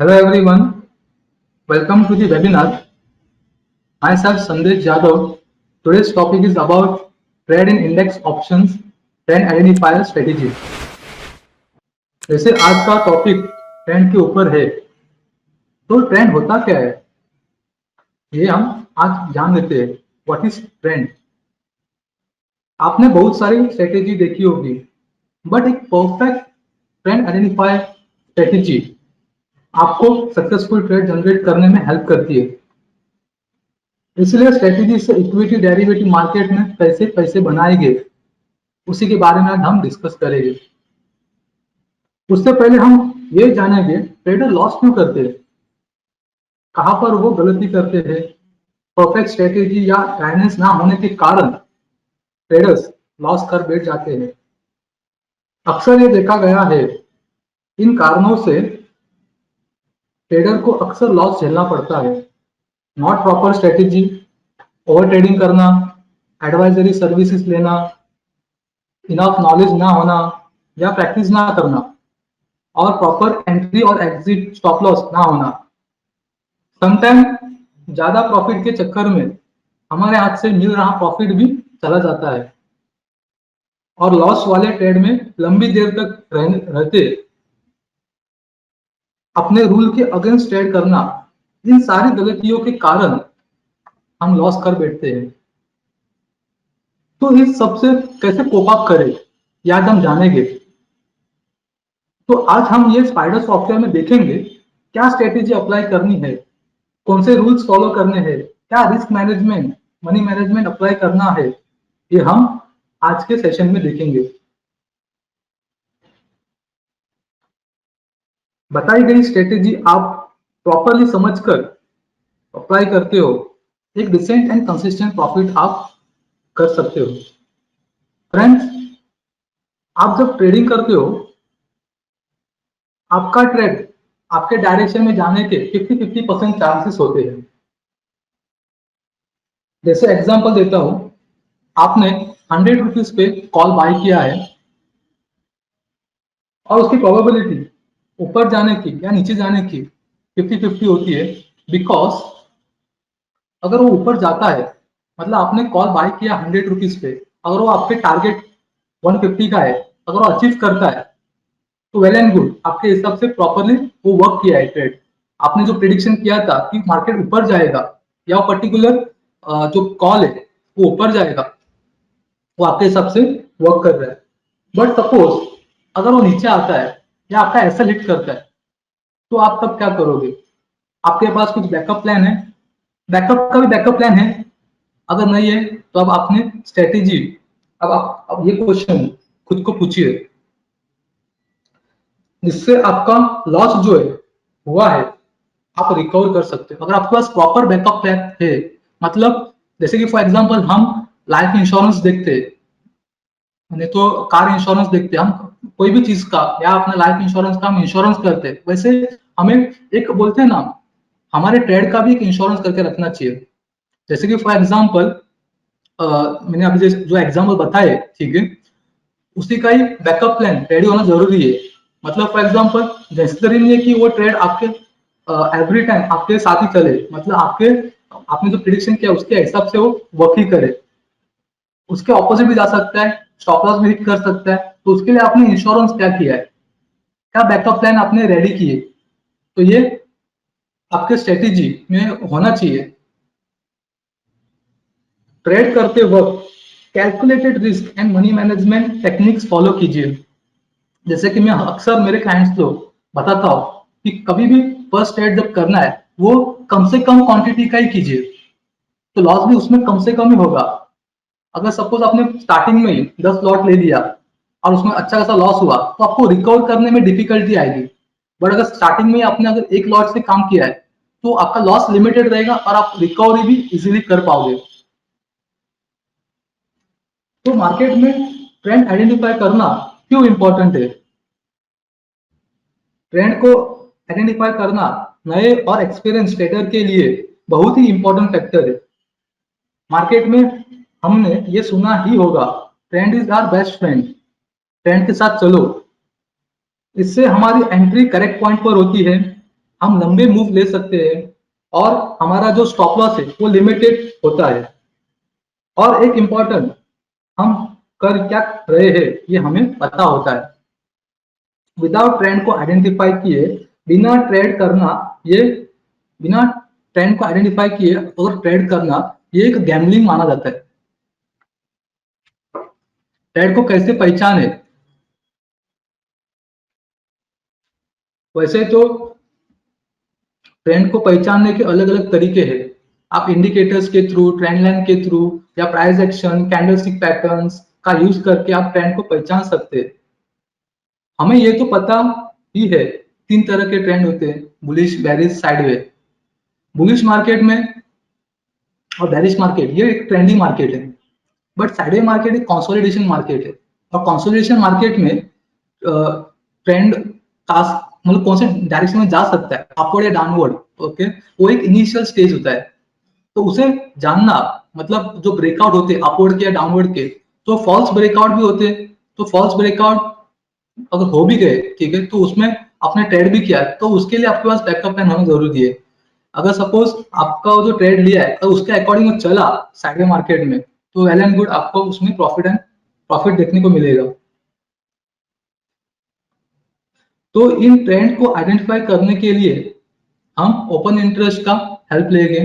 Hello everyone, welcome to the webinar. Myself Sandesh Yadav. Today's topic is about trade in index options, trend identifier strategy. जैसे आज का topic trend के ऊपर है, तो trend होता क्या है ये हम आज जान लेते हैं. What is trend? आपने बहुत सारी स्ट्रेटेजी देखी होगी, बट एक परफेक्ट ट्रेंड आइडेंटिफायर स्ट्रेटेजी आपको सक्सेसफुल ट्रेड जनरेट करने में हेल्प करती है. इसलिए स्ट्रेटेजी से इक्विटी डेरिवेटिव मार्केट में कैसे पैसे बनाएंगे, उसी के बारे में आज हम डिस्कस करेंगे. उससे पहले हम ये जानेंगे ट्रेडर लॉस क्यों करते हैं, कहां पर वो गलती करते हैं. परफेक्ट स्ट्रेटेजी या गाइडेंस ना होने के कारण ट्रेडर्स लॉस कर बैठ जाते हैं. अक्सर ये देखा गया है, इन कारणों से ट्रेडर को अक्सर लॉस झेलना पड़ता है. Not proper strategy, over trading करना, एडवाइजरी सर्विसेज लेना, इनफ नॉलेज ना होना या प्रैक्टिस ना करना, और प्रॉपर एंट्री और एग्जिट स्टॉप लॉस ना होना. समटाइम ज्यादा प्रॉफिट के चक्कर में हमारे हाथ से मिल रहा प्रॉफिट भी चला जाता है, और लॉस वाले ट्रेड में लंबी देर तक रहते अपने रूल के अगेंस्ट ट्रेड करना, इन सारी गलतियों के कारण हम लॉस कर बैठते हैं. तो इस सबसे कैसे कोप अप करें, ये आज हम जानेंगे. तो आज हम ये स्पाइडर सॉफ्टवेयर में देखेंगे क्या स्ट्रेटेजी अप्लाई करनी है, कौन से रूल्स फॉलो करने हैं, क्या risk management, money management apply करना है, ये हम आज के सेशन में देखेंगे. बताई गई स्ट्रेटेजी आप प्रॉपरली समझकर अप्लाई करते हो, एक डिसेंट एंड कंसिस्टेंट प्रॉफिट आप कर सकते हो. फ्रेंड्स, आप जब ट्रेडिंग करते हो, आपका ट्रेड आपके डायरेक्शन में जाने के 50-50% चांसेस होते हैं. जैसे एग्जांपल देता हूं, आपने 100 रुपीज पे कॉल बाय किया है और उसकी प्रोबेबिलिटी ऊपर जाने की या नीचे जाने की 50-50 होती है. बिकॉज अगर वो ऊपर जाता है, मतलब आपने कॉल बाय किया 100 रुपीज पे, अगर वो आपके टारगेट 150 का है, अगर वो अचीव करता है तो वेल एंड गुड, आपके हिसाब से प्रॉपरली वो वर्क किया है ट्रेड. आपने जो प्रिडिक्शन किया था कि मार्केट ऊपर जाएगा या पर्टिकुलर जो कॉल है वो ऊपर जाएगा, वो आपके हिसाब से वर्क कर रहा है. बट सपोज अगर वो नीचे आता है या आपका ऐसा हिट करता है, तो आप तब क्या करोगे? आपके पास कुछ बैकअप प्लान है? बैकअप का भी बैकअप प्लान है? अगर नहीं है तो अब आपने स्ट्रेटेजी, अब ये क्वेश्चन खुद को पूछिए, जिससे आपका लॉस जो है हुआ है आप रिकवर कर सकते हो. अगर आपके पास प्रॉपर बैकअप प्लान है, मतलब जैसे कि फॉर एग्जांपल हम लाइफ इंश्योरेंस देखते हैं, नहीं तो कार इंश्योरेंस देखते हैं, हम कोई भी चीज का या अपने लाइफ इंश्योरेंस का हम इंश्योरेंस करते हैं, वैसे हमें एक बोलते हैं ना, हमारे ट्रेड का भी एक इंश्योरेंस करके रखना चाहिए. जैसे कि फॉर एग्जांपल मैंने अभी जो एग्जांपल बताए, ठीक है, उसी का ही बैकअप प्लान रेडी होना जरूरी है. मतलब फॉर एग्जांपल जरूरी नहीं है कि वो ट्रेड आपके एवरी टाइम आपके साथ ही चले, मतलब आपने जो प्रिडिक्शन किया उसके हिसाब से वो वर्क ही करे. उसके ऑपोजिट भी जा सकता है, स्टॉप लॉस भी हिट कर सकता है. तो उसके लिए आपने इंश्योरेंस क्या किया है, क्या बैकअप प्लान आपने रेडी किए, तो ये आपके स्ट्रेटेजी में होना चाहिए. ट्रेड करते वक्त calculated risk and money management techniques follow कीजिए. जैसे कि मैं अक्सर मेरे क्लाइंट्स को बताता हूँ कि कभी भी फर्स्ट ट्रेड जब करना है, वो कम से कम क्वांटिटी का ही कीजिए, तो लॉस भी उसमें कम से कम ही होगा. अगर सपोज आपने स्टार्टिंग में ही 10 लॉट ले लिया और उसमें अच्छा खासा लॉस हुआ, तो आपको रिकवर करने में डिफिकल्टी आएगी. बट अगर स्टार्टिंग में आपने अगर एक लॉट से काम किया है, तो आपका लॉस लिमिटेड रहेगा और आप रिकवरी भी इजीली कर पाओगे. तो मार्केट में ट्रेंड आइडेंटिफाई करना क्यों इंपॉर्टेंट है? ट्रेंड को आइडेंटिफाई करना नए और एक्सपीरियंस ट्रेडर के लिए बहुत ही इंपॉर्टेंट फैक्टर है. मार्केट में हमने ये सुना ही होगा, trend is our best friend, trend के साथ चलो. इससे हमारी एंट्री करेक्ट पॉइंट पर होती है, हम लंबे मूव ले सकते हैं और हमारा जो स्टॉप लॉस है वो लिमिटेड होता है। और एक इम्पॉर्टेंट, हम कर क्या रहे हैं ये हमें पता होता है। विदाउट ट्रेंड को आइडेंटिफाई किए बिना ट्रेड करना, ये बिना ट्रेंड को आइडेंटिफाई किए और ट्रेड करना ये एक गैम्बलिंग माना जाता है। ट्रेंड को कैसे पहचाने? वैसे तो ट्रेंड को पहचानने के अलग अलग तरीके हैं। आप इंडिकेटर्स के थ्रू, ट्रेंड लाइन के थ्रू या प्राइस एक्शन, कैंडलस्टिक पैटर्न्स का यूज करके आप ट्रेंड को पहचान सकते हैं। हमें ये तो पता ही है 3 तरह के ट्रेंड होते हैं, bullish, bearish, sideway. Bullish market में और बेरिश मार्केट ये एक ट्रेंडिंग मार्केट है, बट साइडवे मार्केट एक कंसोलिडेशन मार्केट है। और कंसोलिडेशन मार्केट में ट्रेंड टास्क मतलब कौन से डायरेक्शन में जा सकता है, अपवर्ड या डाउनवर्ड, ओके, वो एक इनिशियल स्टेज होता है। तो उसे जानना, मतलब जो ब्रेकआउट होते हैं अपवर्ड के या डाउनवर्ड के, तो फॉल्स ब्रेकआउट भी होते हैं। तो फॉल्स ब्रेकआउट अगर हो भी गए, ठीक है, तो उसमें आपने ट्रेड भी किया तो उसके लिए आपके पास बैकअप प्लान होना जरूरी है। अगर सपोज आपका जो ट्रेड लिया है तो उसके अकॉर्डिंग वो चला साइडवे मार्केट में, तो वेल एंड गुड, आपको उसमें प्रॉफिट देखने को मिलेगा। तो इन ट्रेंड को आइडेंटिफाई करने के लिए हम ओपन इंटरेस्ट का हेल्प लेंगे।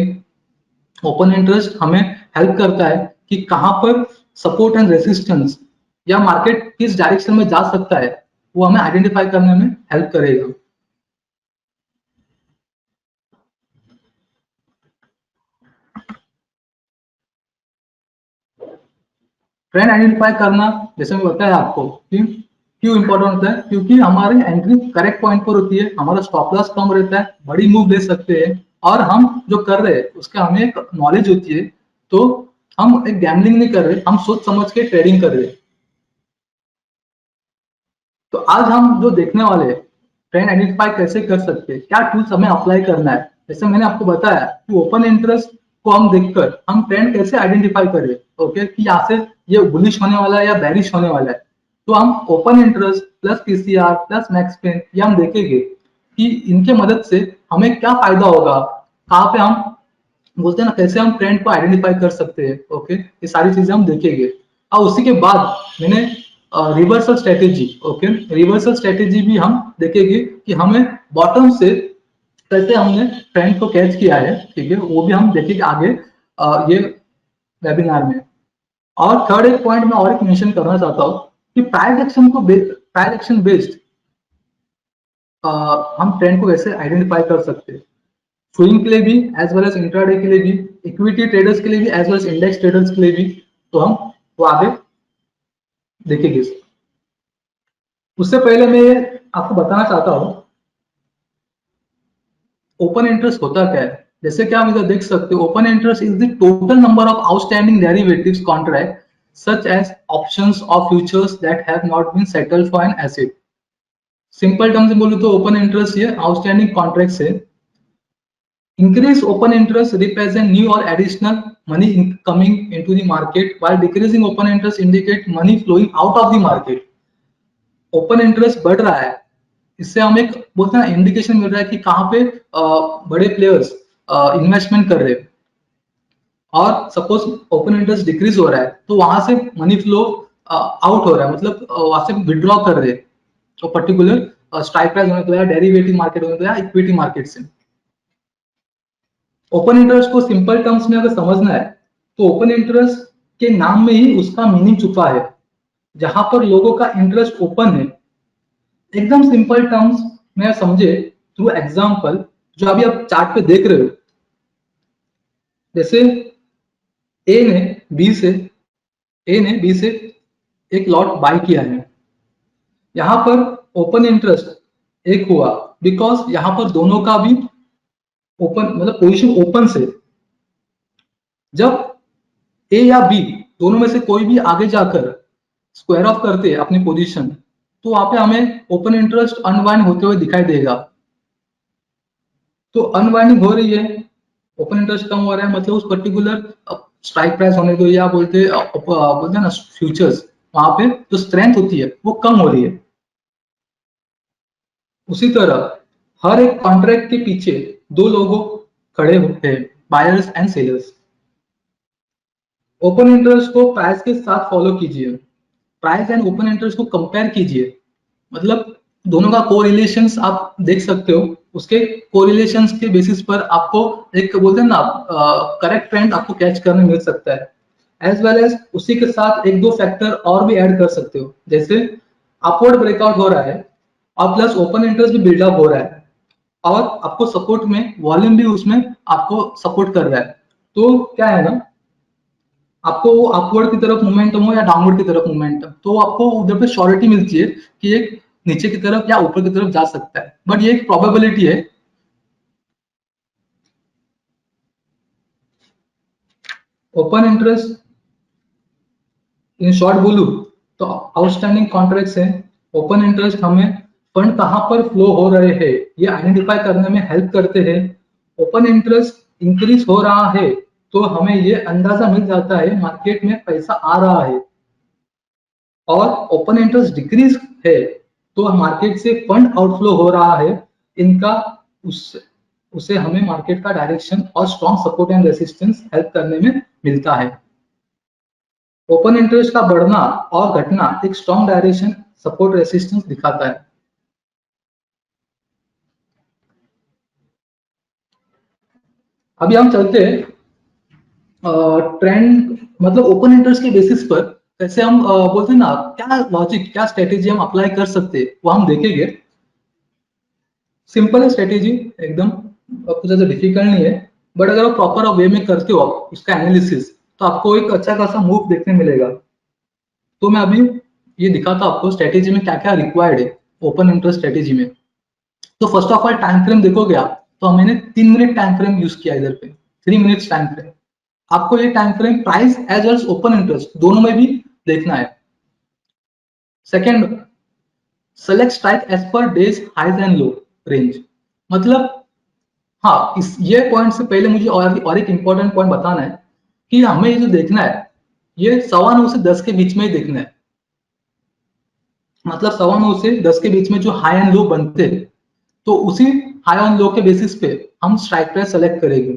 ओपन इंटरेस्ट हमें हेल्प करता है कि कहां पर सपोर्ट एंड रेसिस्टेंस या मार्केट किस डायरेक्शन में जा सकता है, वो हमें आइडेंटिफाई करने में हेल्प करेगा। ट्रेंड आइडेंटिफाई करना, जैसे मैं बताया आपको कि क्यों इंपॉर्टेंट होता है, क्योंकि हमारी एंट्री करेक्ट पॉइंट पर होती है, हमारा स्टॉप लॉस कम रहता है, बड़ी मूव ले सकते हैं, और हम जो कर रहे हैं उसका हमें एक नॉलेज होती है। तो हम एक गैम्बलिंग नहीं कर रहे, हम सोच समझ के ट्रेडिंग कर रहे हैं। तो आज हम जो देखने वाले हैं, ट्रेंड आइडेंटिफाई कैसे कर सकते हैं, क्या टूल्स हमें अप्लाई करना है। जैसे मैंने आपको बताया कि ओपन इंटरेस्ट को हम देखकर हम ट्रेंड कैसे आइडेंटिफाई करें, ओके, कि यहाँ से ये बुलिश होने वाला है या बैरिश होने वाला है। तो हम open interest plus PCR plus max pain ये हम देखेंगे कि इनके मदद से हमें क्या फायदा होगा, कहाँ पे हम बोलते हैं ना कैसे हम ट्रेंड को आइडेंटिफाई कर सकते हैं, ओके, ये सारी चीजें हम देखेंगे। और उसी के बाद मैंने reversal strategy, okay, reversal strategy भी हम देखेंगे कि हमें बॉटम से कैसे हमने ट्रेंड को कैच किया है, ठीक है, वो भी हम देखेंगे आगे ये वेबिनार में। और थर्ड एक पॉइंट मैं और एक मेंशन करना चाहता हूँ कि प्राइस एक्शन बेस्ड हम ट्रेंड को कैसे आइडेंटिफाई कर सकते हैं, स्विंग के लिए भी एज वेल एज इंट्राडे के लिए भी, इक्विटी ट्रेडर्स के लिए भी as well as index traders के लिए भी। तो हम वो आगे देखेंगे। उससे पहले मैं ये आपको बताना चाहता हूँ ओपन इंटरेस्ट होता क्या है। जैसे कि आप इधर देख सकते हो, open interest is the total number of outstanding derivatives contract such as options और futures that have not been settled for an asset. Simple terms में बोलूं तो ओपन इंटरेस्ट ये आउटस्टैंडिंग कॉन्ट्रैक्ट्स है। Increased open interest represent new or additional money coming into the market, while decreasing open interest indicate money flowing out of the market. Open interest बढ़ रहा है, इससे हम एक बोलते हैं इंडिकेशन मिल रहा है कि कहाँ पे बड़े प्लेयर्स इन्वेस्टमेंट कर रहे हैं। और सपोज ओपन इंटरेस्ट डिक्रीज हो रहा है तो वहां से मनी फ्लो आउट हो रहा है, मतलब वहां से विड्रॉ कर रहे हैं तो पर्टिकुलर स्ट्राइक प्राइस होने तो या डेरिवेटिव मार्केट होने तो या इक्विटी मार्केट से। ओपन इंटरेस्ट को सिंपल टर्म्स में अगर समझना है तो ओपन इंटरेस्ट के नाम में ही उसका मीनिंग छुपा है, जहां पर लोगों का इंटरेस्ट ओपन है। एकदम सिंपल टर्म्स में समझे थ्रू एग्जांपल, जो अभी आप चार्ट पे देख रहे हो, जैसे ए ने बी से ए ने बी से एक लॉट बाय किया है, यहां पर ओपन इंटरेस्ट एक हुआ बिकॉज यहां पर दोनों का भी ओपन मतलब पोजीशन ओपन से। जब ए या बी दोनों में से कोई भी आगे जाकर स्क्वायर ऑफ करते हैं अपनी पोजीशन, तो वहां पे हमें ओपन इंटरेस्ट अनवाइंड होते हुए दिखाई देगा। तो अनवाइंडिंग हो रही है, ओपन इंटरेस्ट कम हो रहा है, मतलब उस पर्टिकुलर स्ट्राइक प्राइस होने दो या बोलते हैं ना फ्यूचर्स, वहां पे जो स्ट्रेंथ होती है वो कम हो रही है। उसी तरह हर एक कॉन्ट्रैक्ट के पीछे दो लोग खड़े होते हैं, buyers and sellers. Open interest को प्राइस के साथ फॉलो कीजिए, प्राइस एंड ओपन इंटरेस्ट को कंपेयर कीजिए, मतलब दोनों का कोरिलेशंस आप देख सकते हो, उसके कोरिलेशंस के बेसिस पर आपको एक बोलते हैं ना करेक्ट ट्रेंड आपको कैच करने मिल सकता है। एज वेल एज उसी के साथ एक दो फैक्टर और भी ऐड कर सकते हो, जैसे अपवर्ड ब्रेकआउट हो रहा है और प्लस ओपन इंटरेस्ट भी बिल्डअप हो रहा है और आपको सपोर्ट में वॉल्यूम भी उसमें आपको सपोर्ट कर रहा है, तो क्या है ना, आपको वो अपवर्ड की तरफ मोमेंटम हो या डाउनवर्ड की तरफ मोमेंटम, तो आपको उधर पे श्योरिटी मिलती है कि एक नीचे की तरफ या ऊपर की तरफ जा सकता है, बट ये एक प्रोबेबिलिटी है। ओपन इंटरेस्ट इन शॉर्ट बोलू तो आउटस्टैंडिंग कॉन्ट्रैक्ट्स है। ओपन इंटरेस्ट हमें फंड कहाँ पर फ्लो हो रहे हैं ये आइडेंटिफाई करने में हेल्प करते हैं। ओपन इंटरेस्ट इंक्रीज हो रहा है तो हमें ये अंदाजा मिल जाता है मार्केट में पैसा आ रहा है, और ओपन इंटरेस्ट डिक्रीज है तो मार्केट से फंड आउटफ्लो हो रहा है। इनका उस उसे हमें मार्केट का डायरेक्शन और strong support and resistance help करने में मिलता है। ओपन इंटरेस्ट का बढ़ना और घटना एक स्ट्रॉन्ग डायरेक्शन सपोर्ट रेसिस्टेंस दिखाता है। अभी हम चलते हैं ट्रेंड, मतलब ओपन इंटरेस्ट के बेसिस पर कैसे हम बोलते हैं ना क्या लॉजिक क्या स्ट्रेटेजी हम अप्लाई कर सकते हैं वो हम देखेंगे। सिंपल है स्ट्रेटेजी एकदम, कुछ ज्यादा डिफिकल्ट नहीं है, बट अगर आप प्रॉपर वे में करते हो आप उसका एनालिसिस तो आपको एक अच्छा खासा मूव देखने मिलेगा। तो मैं अभी ये दिखाता हूँ आपको स्ट्रेटेजी में क्या क्या रिक्वायर्ड है ओपन इंटरेस्ट स्ट्रेटेजी में। तो first of all time frame देखोगे आप तो मैंने 3 मिनट टाइम फ्रेम यूज किया इधर पे, 3 मिनट्स टाइम फ्रेम। आपको ये time frame price as well open interest दोनों में भी देखना है। Second, select strike as per day's highs and low range, मतलब हाँ इस ये पॉइंट से पहले मुझे और एक इंपॉर्टेंट पॉइंट बताना है कि हमें ये जो देखना है ये 9:15 से 10 के बीच में ही देखना है, मतलब 9:15 से 10 के बीच में जो हाई एंड लो बनते हैं तो उसी हाई एंड लो के बेसिस पे हम स्ट्राइक प्राइस सेलेक्ट करेंगे।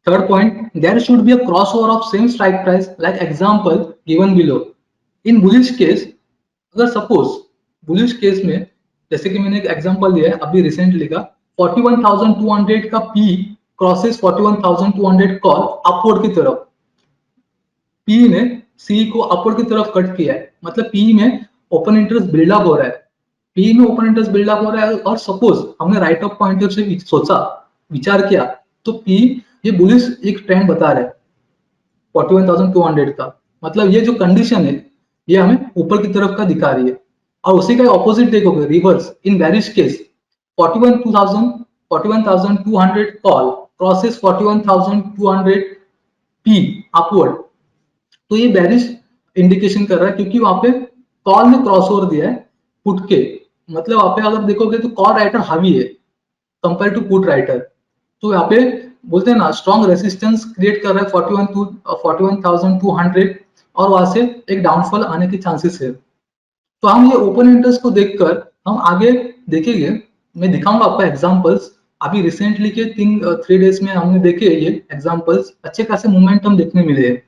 Third point, there should be a crossover of same strike price like example given below. In bullish case, अगर सपोज बुलिश केस में जैसे कि मैंने एक एग्जांपल दिया है अभी रिसेंटली का, 41,200 का पी क्रॉसेस 41,200 कॉल अपवर्ड की तरफ, पी ने सी को अपवर्ड की तरफ कट किया है, मतलब पी में ओपन इंटरेस्ट बिल्डअप हो रहा है, पी में ओपन इंटरेस्ट बिल्डअप हो रहा है और सपोज हमने राइट ऑफ पॉइंट से सोचा विचार किया तो पी ये बुलिश एक ट्रेंड बता रहा है 41,200 का, मतलब ये जो कंडीशन है ये हमें ऊपर की तरफ का दिखा रही है। और उसी का ऑपोजिट देखोगे reverse in bearish case 41,200 call crosses 41,200 P upward, तो ये बेरिश इंडिकेशन कर रहा है क्योंकि वहां पे कॉल ने क्रॉस ओवर दिया है पुट के, मतलब वहां पे अगर देखोगे तो कॉल राइटर हावी है कंपेयर टू पुट राइटर, तो यहाँ पे बोलते हैं ना स्ट्रॉन्ग रेसिस्टेंस क्रिएट कर रहा है 41,200 और वहां से एक डाउनफॉल आने के चांसेस है। तो हम ये ओपन इंटरेस्ट को देखकर हम आगे देखेंगे, मैं दिखाऊंगा आपको एग्जांपल्स। अभी रिसेंटली के 3 डेज में हमने देखे ये एग्जांपल्स, अच्छे खासे मूवमेंट हम देखने मिले हैं।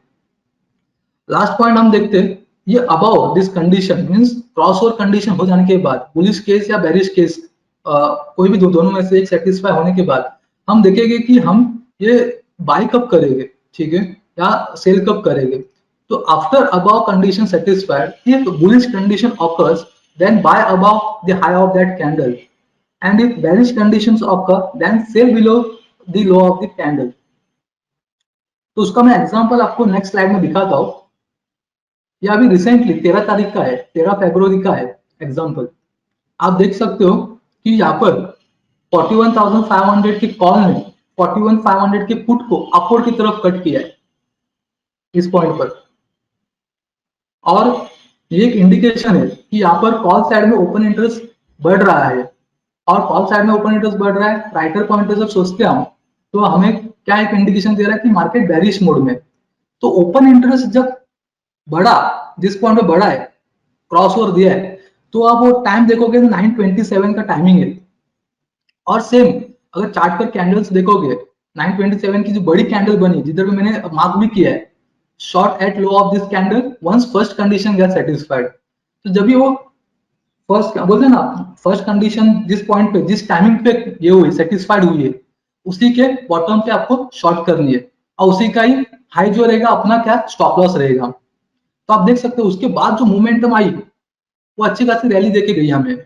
लास्ट पॉइंट हम देखते हैं ये above this condition means cross over condition हो जाने के बाद बुलिश केस या बेरिश केस कोई भी दोनों में से एक सेटिस्फाई होने के बाद हम देखेंगे कि हम ये बाय कब करेंगे, ठीक है, या सेल कब करेंगे। तो after above condition satisfied if bullish condition occurs then buy above the high of that candle and if bearish conditions occur then sell below the low of the candle। तो उसका मैं एग्जांपल आपको next slide में दिखाता हूँ। ये अभी recently 13 तारीख का है, 13 फरवरी का है एग्जाम्पल। आप देख सकते हो कि यहाँ पर 41,500 के कॉल ने 41,500 के पुट को अपवर्ड की तरफ कट किया है इस पॉइंट पर, और ये एक इंडिकेशन है कि यहाँ पर कॉल साइड में ओपन इंटरेस्ट बढ़ रहा है, और कॉल साइड में ओपन इंटरेस्ट बढ़ रहा है राइटर पॉइंट जब सोचते हैं हम तो हमें क्या एक इंडिकेशन दे रहा है कि मार्केट बेरिश मोड में। तो ओपन इंटरेस्ट जब बढ़ा, जिस पॉइंट पे बढ़ा है क्रॉस ओवर दिया है, तो आप वो टाइम देखोगे तो 9:27 का टाइमिंग है। और सेम अगर चार्ट पर कैंडल्स देखोगे 9:27 की जो बड़ी कैंडल बनी जिधर पे मैंने मार्क भी किया है, short at low of this candle once first condition get satisfied. तो जब भी वो फर्स्ट बोलते हैं ना, फर्स्ट कंडीशन जिस पॉइंट पे जिस टाइमिंग पे ये हुई सेटिस्फाइड हुई है, उसी के बॉटम पे आपको शॉर्ट करनी है और उसी का ही हाई जो रहेगा अपना क्या स्टॉप लॉस रहेगा। तो आप देख सकते हो उसके बाद जो मोमेंटम आई वो अच्छी खासी रैली देके गई हमें।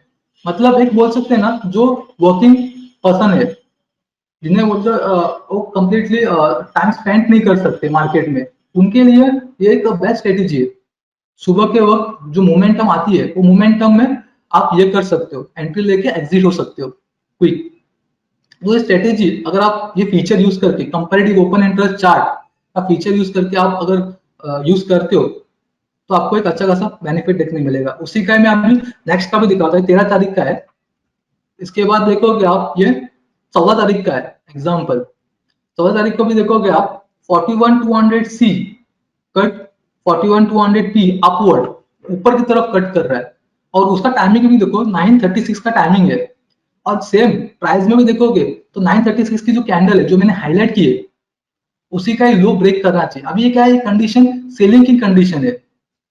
मतलब एक बोल सकते हैं ना जो वर्किंग पर्सन है जिन्हें बोलते वो कम्प्लीटली टाइम स्पेंड नहीं कर सकते मार्केट में, उनके लिए ये एक बेस्ट स्ट्रेटेजी है। सुबह के वक्त जो मोमेंटम आती है वो मोमेंटम में आप ये कर सकते हो, एंट्री लेके एग्जिट हो सकते हो क्विक। वो स्ट्रेटेजी अगर आप ये फीचर यूज करके कंपैरेटिव ओपन इंटरेस्ट चार्ट का फीचर यूज करके आप अगर यूज करते हो तो आपको एक अच्छा खासा बेनिफिट देखने मिलेगा। उसी का मैं अभी नेक्स्ट का भी दिखाता हूँ, 13 तारीख का है। इसके बाद देखोगे आप ये 14 तारीख का है एग्जाम्पल। 14 तारीख को भी देखोगे आप 41,200 सी कट 41,200 पी अपवर्ड ऊपर की तरफ कट कर रहा है और उसका टाइमिंग भी देखो 9:36 का टाइमिंग है। और सेम प्राइस में भी देखोगे तो 9:36 की जो कैंडल है जो मैंने हाईलाइट की है उसी का ही लो ब्रेक करना चाहिए। अभी ये क्या है, कंडीशन सेलिंग की कंडीशन है।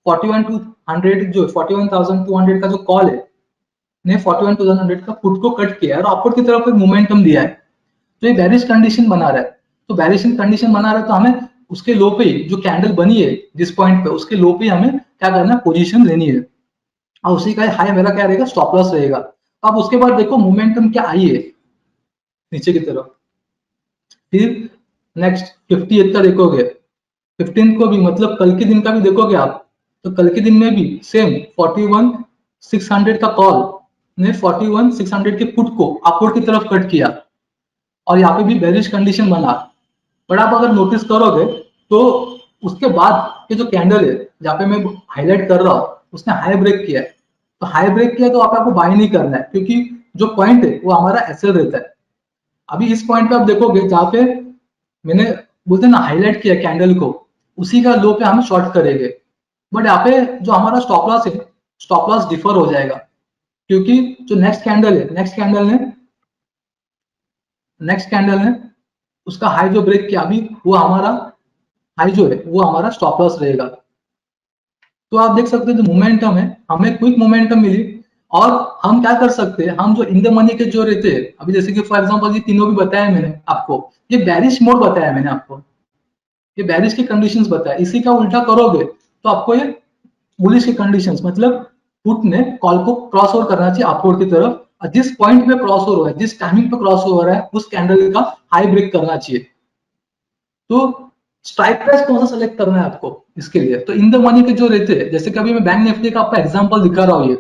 41,200 जो 41,200 का जो कॉल है ने 41,200 का पुट को कट किया है और अपवर्ड की तरफ एक मोमेंटम दिया है। तो ये बेरिश कंडीशन बना रहा है। तो बेरिश कंडीशन बना रहा है तो हमें उसके लो पे जो कैंडल बनी है जिस पॉइंट पे उसके लो पे हमें क्या करना है, पोजीशन लेनी है और उसी का हाई मेरा क्या रहेगा, स्टॉप लॉस रहेगा। अब उसके बाद देखो मोमेंटम क्या आई है नीचे की तरफ। फिर नेक्स्ट 58 का देखोगे, 15 को भी मतलब कल के दिन का भी देखोगे आप तो कल के दिन में भी सेम 41,600 का कॉल ने 41,600 के पुट को अपवर्ड की तरफ कट किया और यहाँ पे भी बेरिश कंडीशन बना। बट आप अगर नोटिस करोगे तो उसके बाद के जो कैंडल है जहाँ पे मैं हाईलाइट कर रहा हूँ उसने हाई ब्रेक किया है। तो हाई ब्रेक किया तो आपको बाय नहीं करना है क्योंकि जो पॉइंट है वो हमारा एसएल रहता है। अभी इस पॉइंट पे आप देखोगे जहाँ पे मैंने बोलते ना हाईलाइट किया कैंडल को उसी का लो पे हम शॉर्ट करेंगे। बट यहाँ पे जो हमारा स्टॉप लॉस है स्टॉप लॉस डिफर हो जाएगा क्योंकि जो नेक्स्ट कैंडल ने उसका हाई जो ब्रेक किया अभी वो हमारा हाई जो है वो हमारा स्टॉप लॉस रहेगा। तो आप देख सकते हो जो मोमेंटम है हमें क्विक मोमेंटम मिली। और हम क्या कर सकते हैं, हम जो इन द मनी के जो रहते हैं अभी जैसे कि फॉर एग्जांपल ये तीनों भी बताया मैंने आपको, ये बेरिश मोड बताया मैंने आपको, ये बेरिश की कंडीशंस बताया। इसी का उल्टा करोगे तो आपको ये बुलिश की कंडीशंस मतलब पुट ने कॉल को क्रॉस ओवर करना चाहिए अपवर्ड की तरफ और जिस पॉइंट पे क्रॉस ओवर हो रहा है जिस टाइमिंग पे क्रॉस ओवर हो रहा है उस कैंडल का हाई ब्रेक करना चाहिए। तो स्ट्राइक प्राइस कौन सा सेलेक्ट करना है आपको इसके लिए, तो इन द मनी के जो रहते हैं जैसे कभी मैं बैंक निफ्टी का आपका एग्जांपल दिखा रहा हूँ ये,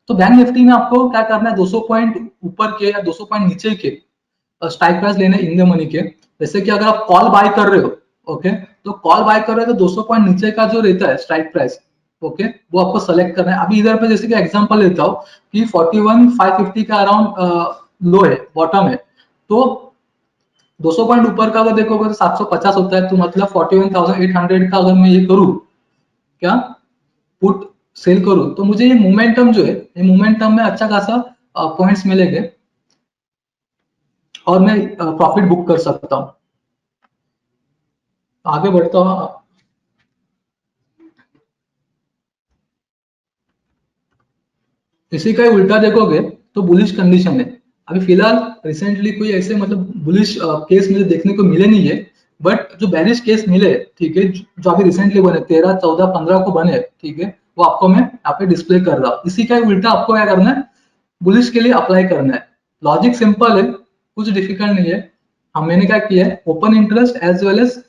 तो बैंक निफ्टी में आपको क्या करना है 200 पॉइंट ऊपर के या 200 पॉइंट नीचे के स्ट्राइक प्राइस लेने इन द मनी के। जैसे कि अगर आप कॉल बाय कर रहे हो ओके, तो कॉल बाय कर रहे हो तो 200 पॉइंट नीचे का जो रहता है स्ट्राइक प्राइस ओके वो आपको सेलेक्ट करना है। अभी इधर पे जैसे कि एग्जांपल लेता हूँ कि 41,550 का अराउंड लो है बॉटम है, तो 200 पॉइंट ऊपर का अगर देखोगे तो 750 होता है। तो मतलब 41,800 का अगर मैं ये करूँ क्या पुट सेल करूँ तो मुझे ये मोमेंटम जो है ये मोमेंटम में अच्छा खासा पॉइंट्स मिलेंगे और मैं प्रॉफिट बुक कर सकता हूँ। आगे बढ़ता हूँ। इसी का ही उल्टा देखोगे तो बुलिश कंडीशन है। अभी फिलहाल रिसेंटली कोई ऐसे मतलब बुलिश केस मुझे देखने को मिले नहीं है। बट जो बैरिश केस मिले ठीक है जो अभी रिसेंटली बने 13 14 15 को बने ठीक है वो आपको मैं यहाँ पे डिस्प्ले कर रहा हूँ। इसी का ही उल्टा आपको क्या करना है, बुलिश के लिए अप्लाई करना है। लॉजिक सिंपल है, कुछ डिफिकल्ट नहीं है। हम मैंने क्या किया है open interest as well as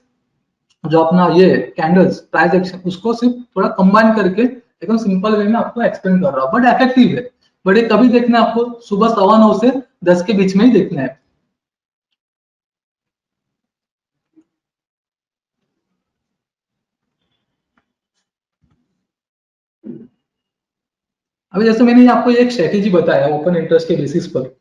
जो अपना ये कैंडल्स प्राइस एक्शन उसको सिर्फ थोड़ा कंबाइन करके एकदम सिंपल वे में आपको एक्सप्लेन कर रहा हूँ। बट इफेक्टिव है। बट ये कभी देखना है आपको सुबह 9:15 से 10 के बीच में ही देखना है। अभी जैसे मैंने आपको एक स्ट्रेटेजी बताया ओपन इंटरेस्ट के बेसिस पर,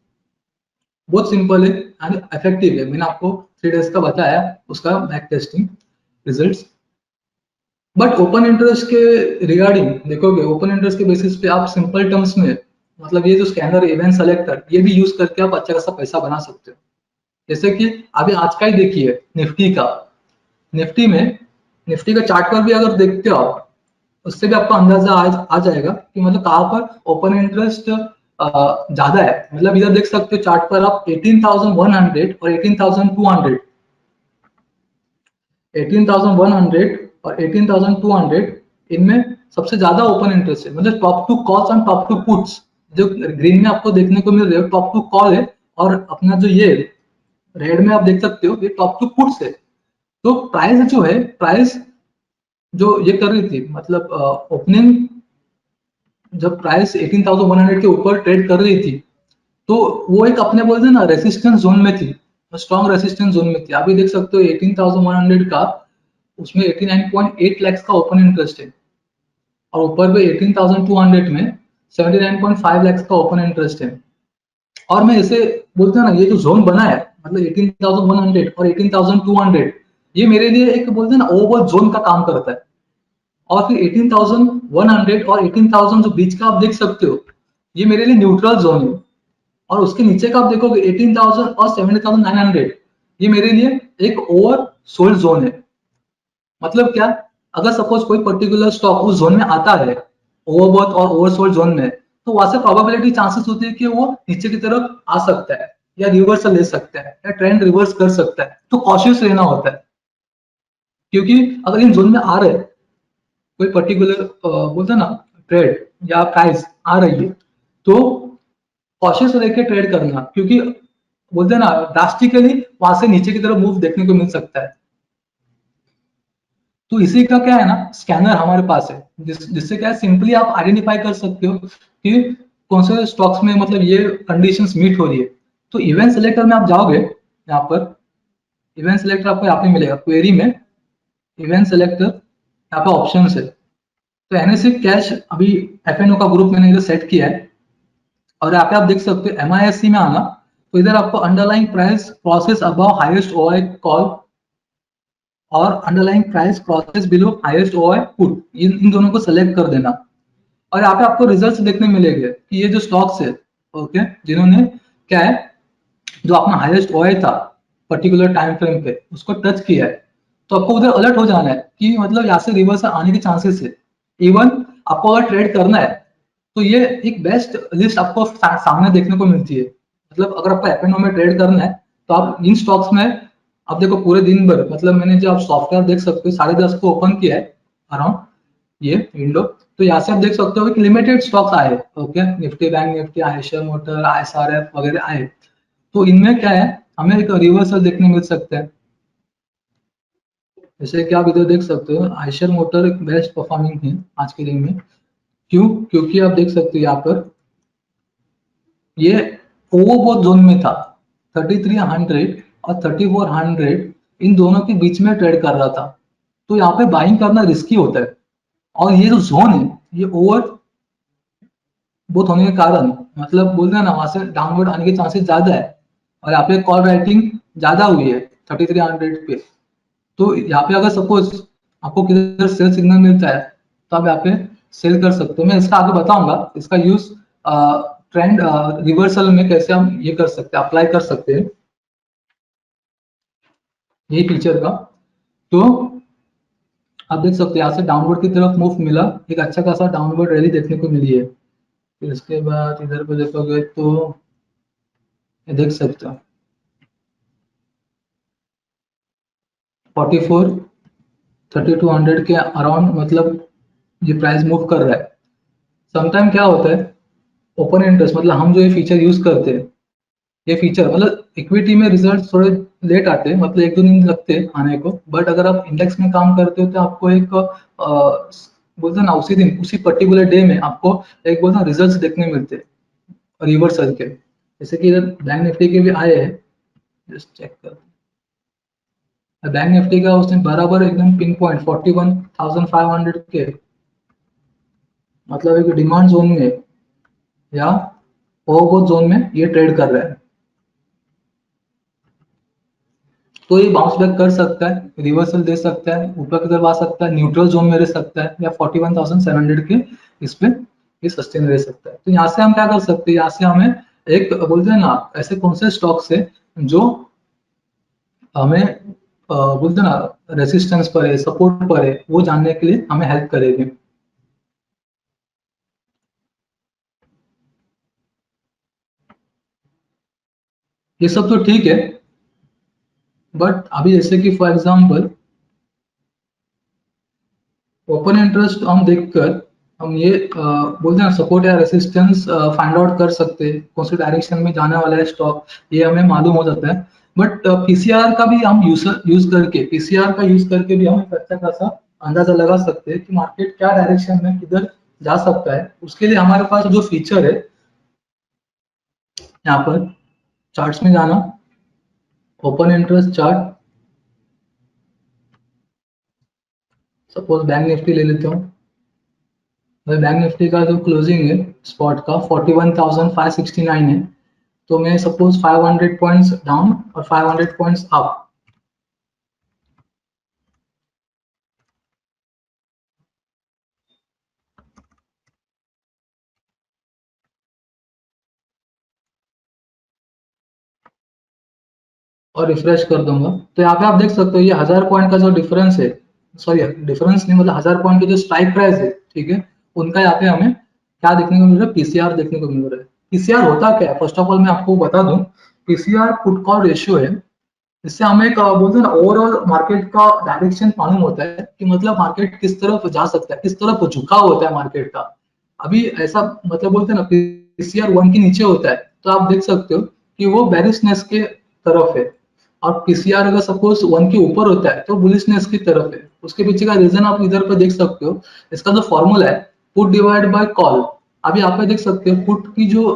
बहुत सिंपल है एंड इफेक्टिव है। मैंने आपको 3 डेज का बताया उसका back testing results. But open interest के रिगार्डिंग देखोगे, ओपन इंटरेस्ट के बेसिस पे आप सिंपल टर्म्स में मतलब ये जो स्कैनर इवेंट सेलेक्टर ये भी यूज करके आप अच्छा खासा पैसा बना सकते हो। जैसे कि अभी आज का ही देखिए निफ्टी का, निफ्टी में निफ्टी का चार्ट पर भी अगर देखते हो आप, उससे भी आपको अंदाजा आ जाएगा कि मतलब कहाँ पर ओपन इंटरेस्ट ज्यादा है। मतलब इधर देख सकते हो चार्ट पर आप 18,100 और 18,200, 18,100 और 18,200 इनमें सबसे ज्यादा ओपन इंटरेस्ट है। मतलब top two calls and top two puts जो ग्रीन में आपको देखने को मिल रहे हो टॉप टू कॉल है, और अपना जो ये रेड में आप देख सकते हो ये टॉप टू पुट्स है। तो प्राइस जो है, प्राइस जो ये कर रही थी मतलब ओपनिंग जब प्राइस 18,100 के ऊपर ट्रेड कर रही थी, तो वो एक अपने बोलते हैं ना रेसिस्टेंस जोन में थी, स्ट्रॉन्ग रेसिस्टेंस जोन में थी। अभी देख सकते हो 18,100 का उसमें 89.8 लाख का ओपन इंटरेस्ट है, और ऊपर पे 18,200 में 79.5 लाख का ओपन इंटरेस्ट है। और मैं इसे बोलते हैं ना ये जो जोन बना है मतलब 18,100 और 18,200, ये मेरे लिए एक बोलते हैं ना ओवरबॉल जोन का काम करता है। और फिर 18,100 और 18,000 जो बीच का आप देख सकते हो, ये मेरे लिए न्यूट्रल जोन है। और उसके नीचे का आप देखोगे 18,000 और 70,900, ये मेरे लिए एक ओवर सोल्ड जोन है। मतलब क्या, अगर सपोज कोई पर्टिकुलर स्टॉक उस जोन में आता है ओवरबॉट और ओवरसोल्ड जोन में, तो वहां से प्रोबेबिलिटी चांसेस होती है कि वो नीचे की तरफ आ सकता है या रिवर्सल ले सकता है या ट्रेंड रिवर्स कर सकता है। तो कॉशियस रहना होता है, क्योंकि अगर इन जोन में आ रहे हैं कोई पर्टिकुलर बोलते हैं ना ट्रेड या प्राइस आ रही है, तो कॉशियस रह के ट्रेड करना, क्योंकि बोलते हैं ना ड्रास्टिकली वहां से नीचे की तरफ मूव देखने को मिल सकता है। तो इसी का क्या है ना स्कैनर हमारे पास है, जिससे क्या है सिंपली आप आइडेंटिफाई कर सकते हो कि कौन से स्टॉक्स में मतलब ये कंडीशंस मीट हो रही है। तो इवेंट सिलेक्टर में आप जाओगे, यहाँ पर इवेंट सिलेक्टर आपको यहाँ पे मिलेगा क्वेरी में, इवेंट सिलेक्टर यहाँ पे ऑप्शन है। तो एनएससी कैश अभी एफएनओ का ग्रुप मैंने इधर सेट किया है, और यहाँ पे आप देख सकते हो एमआईएससी में आना, तो इधर आपको underlying price process above highest OI call और underlying price process below highest OI put, इन दोनों को सेलेक्ट कर देना। और यहाँ पे आपको रिजल्ट्स देखने मिलेंगे कि ये जो स्टॉक्स है, ओके, जिन्होंने क्या है जो अपना हाईएस्ट ओआई था पर्टिकुलर टाइम फ्रेम पे उसको टच किया है, तो आपको उधर अलर्ट हो जाना है कि मतलब यहाँ से रिवर्स आने के चांसेस है। इवन आपको अगर ट्रेड करना है तो ये एक बेस्ट लिस्ट आपको सामने देखने को मिलती है। मतलब अगर आपको एफएनओ में ट्रेड करना है तो आप इन स्टॉक्स में आप देखो पूरे दिन भर, मतलब मैंने जो आप सॉफ्टवेयर देख सकते हो 10:30 को ओपन किया है अराउंड ये विंडो, तो यहाँ से आप देख सकते हो कि लिमिटेड स्टॉक्स आए, okay, Nifty bank Nifty Eicher motor ISRF वगैरह आए। तो इनमें क्या है हमें एक रिवर्सल देखने मिल सकता है। जैसे कि आप इधर देख सकते हो आयशर मोटर एक बेस्ट परफॉर्मिंग है आज के दिन में। क्यों? क्योंकि आप देख सकते हो यहाँ पर ये ओवरबॉट जोन में था, 3300 और 3400 इन दोनों के बीच में ट्रेड कर रहा था। तो यहाँ पे बाइंग करना रिस्की होता है, और ये जो जोन है ये ओवर बोथ होने के कारण मतलब बोलते हैं ना वहां से डाउनवर्ड आने के चांसेस ज्यादा है। और यहाँ पे कॉल राइटिंग ज्यादा हुई है 3300 पे। तो यहाँ पे अगर सपोज आपको किधर सेल सिग्नल मिलता है तो आप यहाँ पे सेल कर सकते हो। मैं इसका आगे बताऊंगा इसका यूज ट्रेंड रिवर्सल में कैसे हम ये कर सकते हैं, अप्लाई कर सकते हैं यही फीचर का। तो आप देख सकते हैं यहाँ से डाउनवर्ड की तरफ मूव मिला, एक अच्छा खासा डाउनवर्ड रैली देखने को मिली है। फिर इसके बाद इधर पे देखोगे तो ये देख सकते हो 44 3200 के अराउंड मतलब ये प्राइस मूव कर रहा है। समटाइम क्या होता है ओपन इंटरेस्ट मतलब हम जो ये फीचर यूज करते हैं, ये फीचर मतलब इक्विटी में रिजल्ट थोड़े लेट आते हैं, मतलब 1-2 दिन लगते हैं आने को। बट अगर आप इंडेक्स में काम करते हो तो आपको एक बोलते हैं ना उसी दिन उसी पर्टिकुलर डे में आपको एक बोलते हैं रिजल्ट देखने मिलते हैं रिवर्सल के। जैसे कि इधर बैंक निफ्टी के भी आए हैं, जस्ट चेक कर, बैंक निफ्टी का उसने बराबर एकदम पिन पॉइंट 41,500 के मतलब एक डिमांड जोन में या ओवरबॉट जोन में ये ट्रेड कर रहा है। तो ये बाउंस बैक कर सकता है, रिवर्सल दे सकता है, ऊपर की तरफ आ सकता है, न्यूट्रल जोन में रह सकता है, या 41,700 के इस पे ये सस्टेन रह सकता है। तो यहाँ से हम क्या कर सकते हैं, यहाँ से हमें एक बोलते हैं ना ऐसे कौन से स्टॉक्स है जो हमें बोलते हैं ना रेसिस्टेंस पर है, सपोर्ट पर है, वो जानने के लिए हमें हेल्प करेगी। ये सब तो ठीक है, बट अभी जैसे कि फॉर एग्जांपल ओपन इंटरेस्ट हम देखकर हम ये बोलते हैं सपोर्ट या रेसिस्टेंस फाइंड आउट कर सकते हैं, कौन सी डायरेक्शन में जाने वाला है स्टॉक, ये हमें मालूम हो जाता है। बट पीसीआर का भी हम यूज करके, पीसीआर का यूज करके भी हम एक अच्छा खासा अंदाजा लगा सकते हैं कि मार्केट क्या डायरेक्शन में किधर जा सकता है। उसके लिए हमारे पास जो फीचर है यहाँ पर चार्ट्स में जाना, open interest chart, suppose bank Nifty ले लेते हूँ। बैंक निफ्टी का जो क्लोजिंग है स्पॉट का 41,569 है, तो मैं सपोज 500 पॉइंट्स डाउन और 500 पॉइंट्स अप, और रिफ्रेश कर दूंगा। तो यहाँ पे आप देख सकते हो ये 1000 पॉइंट का जो डिफरेंस है, सॉरी डिफरेंस नहीं मतलब 1000 पॉइंट की जो स्ट्राइक प्राइस है, ठीक है, उनका यहाँ पे हमें क्या देखने को मिल रहा है, पीसीआर देखने को मिल रहा है। पीसीआर होता क्या है, फर्स्ट ऑफ ऑल मैं आपको बता दूं, पीसीआर पुट कॉल रेशियो है। इससे हमें एक बोलते हैं ना ओवरऑल मार्केट का डायरेक्शन मालूम होता है कि मतलब मार्केट किस तरफ जा सकता है, किस तरफ झुकाव होता है मार्केट का। अभी ऐसा मतलब बोलते हैं ना पीसीआर 1 के नीचे होता है तो आप देख सकते हो कि वो बेरिशनेस के तरफ है, और पीसीआर अगर सपोज 1 के ऊपर होता है तो बुलिशनेस की तरफ है। उसके पीछे का रीजन आप इधर पर देख सकते हो, इसका जो फॉर्मूला है पुट डिवाइड बाय कॉल। अभी आप पे देख सकते हो पुट की जो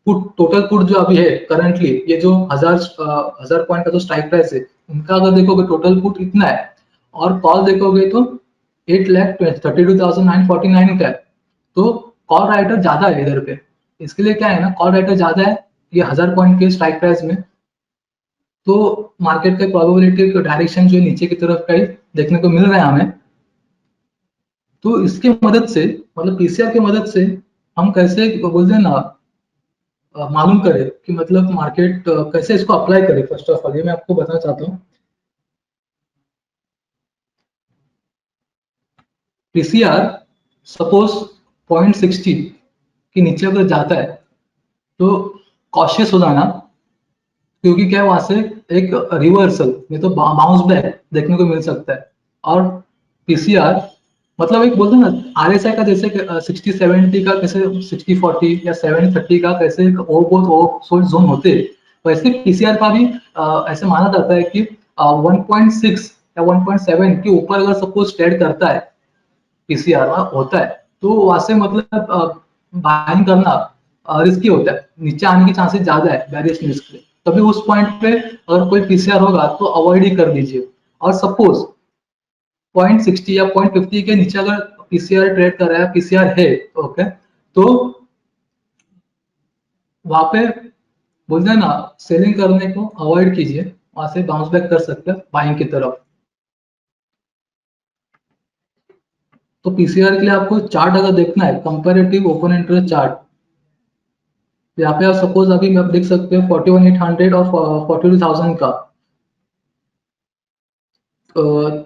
पुट टोटल पुट जो अभी है करंटली, ये जो 1000 पॉइंट का जो स्ट्राइक प्राइस है उनका अगर देखोगे टोटल पुट इतना है, और कॉल देखोगे तो 8,32,949 का है। तो कॉल राइटर ज्यादा है इधर पे, इसके लिए क्या है ना, कॉल राइटर ज्यादा है ये 1000 पॉइंट के स्ट्राइक प्राइस में, तो मार्केट का प्रोबेबिलिटी का डायरेक्शन जो है नीचे की तरफ का ही देखने को मिल रहा है हमें। तो इसके मदद से मतलब पीसीआर की मदद से हम कैसे बोलते हैं ना मालूम करें कि मतलब मार्केट कैसे इसको अप्लाई करें, फर्स्ट ऑफ ऑल ये मैं आपको बताना चाहता हूँ। पीसीआर सपोज 0.60 के नीचे अगर जाता है तो कॉशियस हो जाना, क्योंकि क्या वहां से एक रिवर्सल नहीं तो बाउंस बैक देखने को मिल सकता है। और पीसीआर मतलब एक बोलते हैं ना आरएसआई का जैसे 60-70 का कैसे 60-40 या 70-30 का कैसे बहुत ओवर जोन होते हैं, वैसे पीसीआर का भी ऐसे माना जाता है कि 1.6 या 1.7 के ऊपर अगर सपोज ट्रेड करता है पीसीआर होता है, तो वहां से मतलब बाइंग करना रिस्की होता है, नीचे आने की चांसेस ज्यादा है बैरिश रिस्क के। तभी उस पॉइंट पे अगर कोई पीसीआर होगा तो अवॉइड ही कर दीजिए। और सपोज 0.60 या 0.50 के नीचे अगर पीसीआर ट्रेड कर रहा है, पीसीआर है, ओके, तो वहां पे बोलते हैं ना सेलिंग करने को अवॉइड कीजिए, वहां से बाउंस बैक कर सकते हैं बाइंग की तरफ। तो पीसीआर के लिए आपको चार्ट अगर देखना है, कंपेरेटिव ओपन इंटरेस्ट चार्ट, यहाँ पे आप सपोज अभी आप देख सकते हो 41,800 और 42,000 का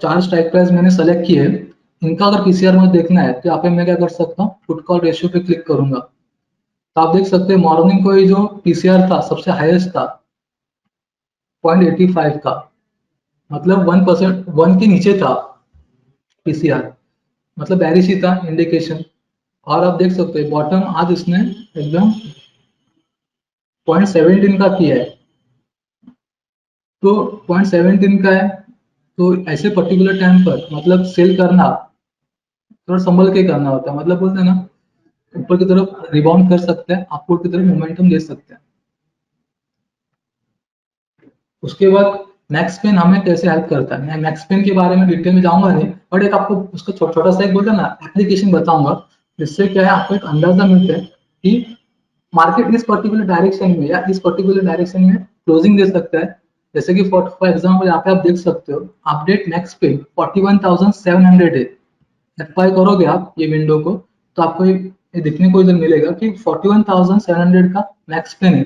चार स्ट्राइक प्राइस मैंने सेलेक्ट किए हैं। इनका अगर पीसीआर मुझे देखना है तो यहाँ पे मैं क्या कर सकता हूँ, पुट कॉल रेशियो पे क्लिक करूंगा, तो आप देख सकते हैं मॉर्निंग को ये जो पीसीआर था सबसे हाईएस्ट था 0.85 का, मतलब 1%, 1 के नीचे था पीसीआर, मतलब बैरिश ही था इंडिकेशन। और आप देख सकते हैं बॉटम आज इसने एकदम 0.17 का किया है, तो 0.17 का है, तो ऐसे पर्टिकुलर टाइम पर मतलब सेल करना थोड़ा संभल के करना होता है, मतलब बोलते हैं ना ऊपर की तरफ रिबाउंड कर सकते हैं, अपवर्ड की तरफ मोमेंटम दे सकते हैं। उसके बाद मैक्स पेन हमें कैसे हेल्प करता है, मैं मैक्स पेन के बारे में डिटेल में जाऊंगा नहीं, बट एक आपको उसका छोटा सा एक बोलते हैं ना एप्लीकेशन बताऊंगा, जिससे क्या है आपको एक अंदाजा मिलता है कि मार्केट इस पर्टिकुलर डायरेक्शन में या इस पर्टिकुलर डायरेक्शन में क्लोजिंग दे सकता है, जैसे कि फॉर एग्जाम्पल यहाँ पे आप देख सकते हो अपडेट मैक्स पे 41,700 है। F5 करोगे आप ये विंडो को तो आपको ये देखने को इधर मिलेगा कि 41,700 का मैक्स पेन है।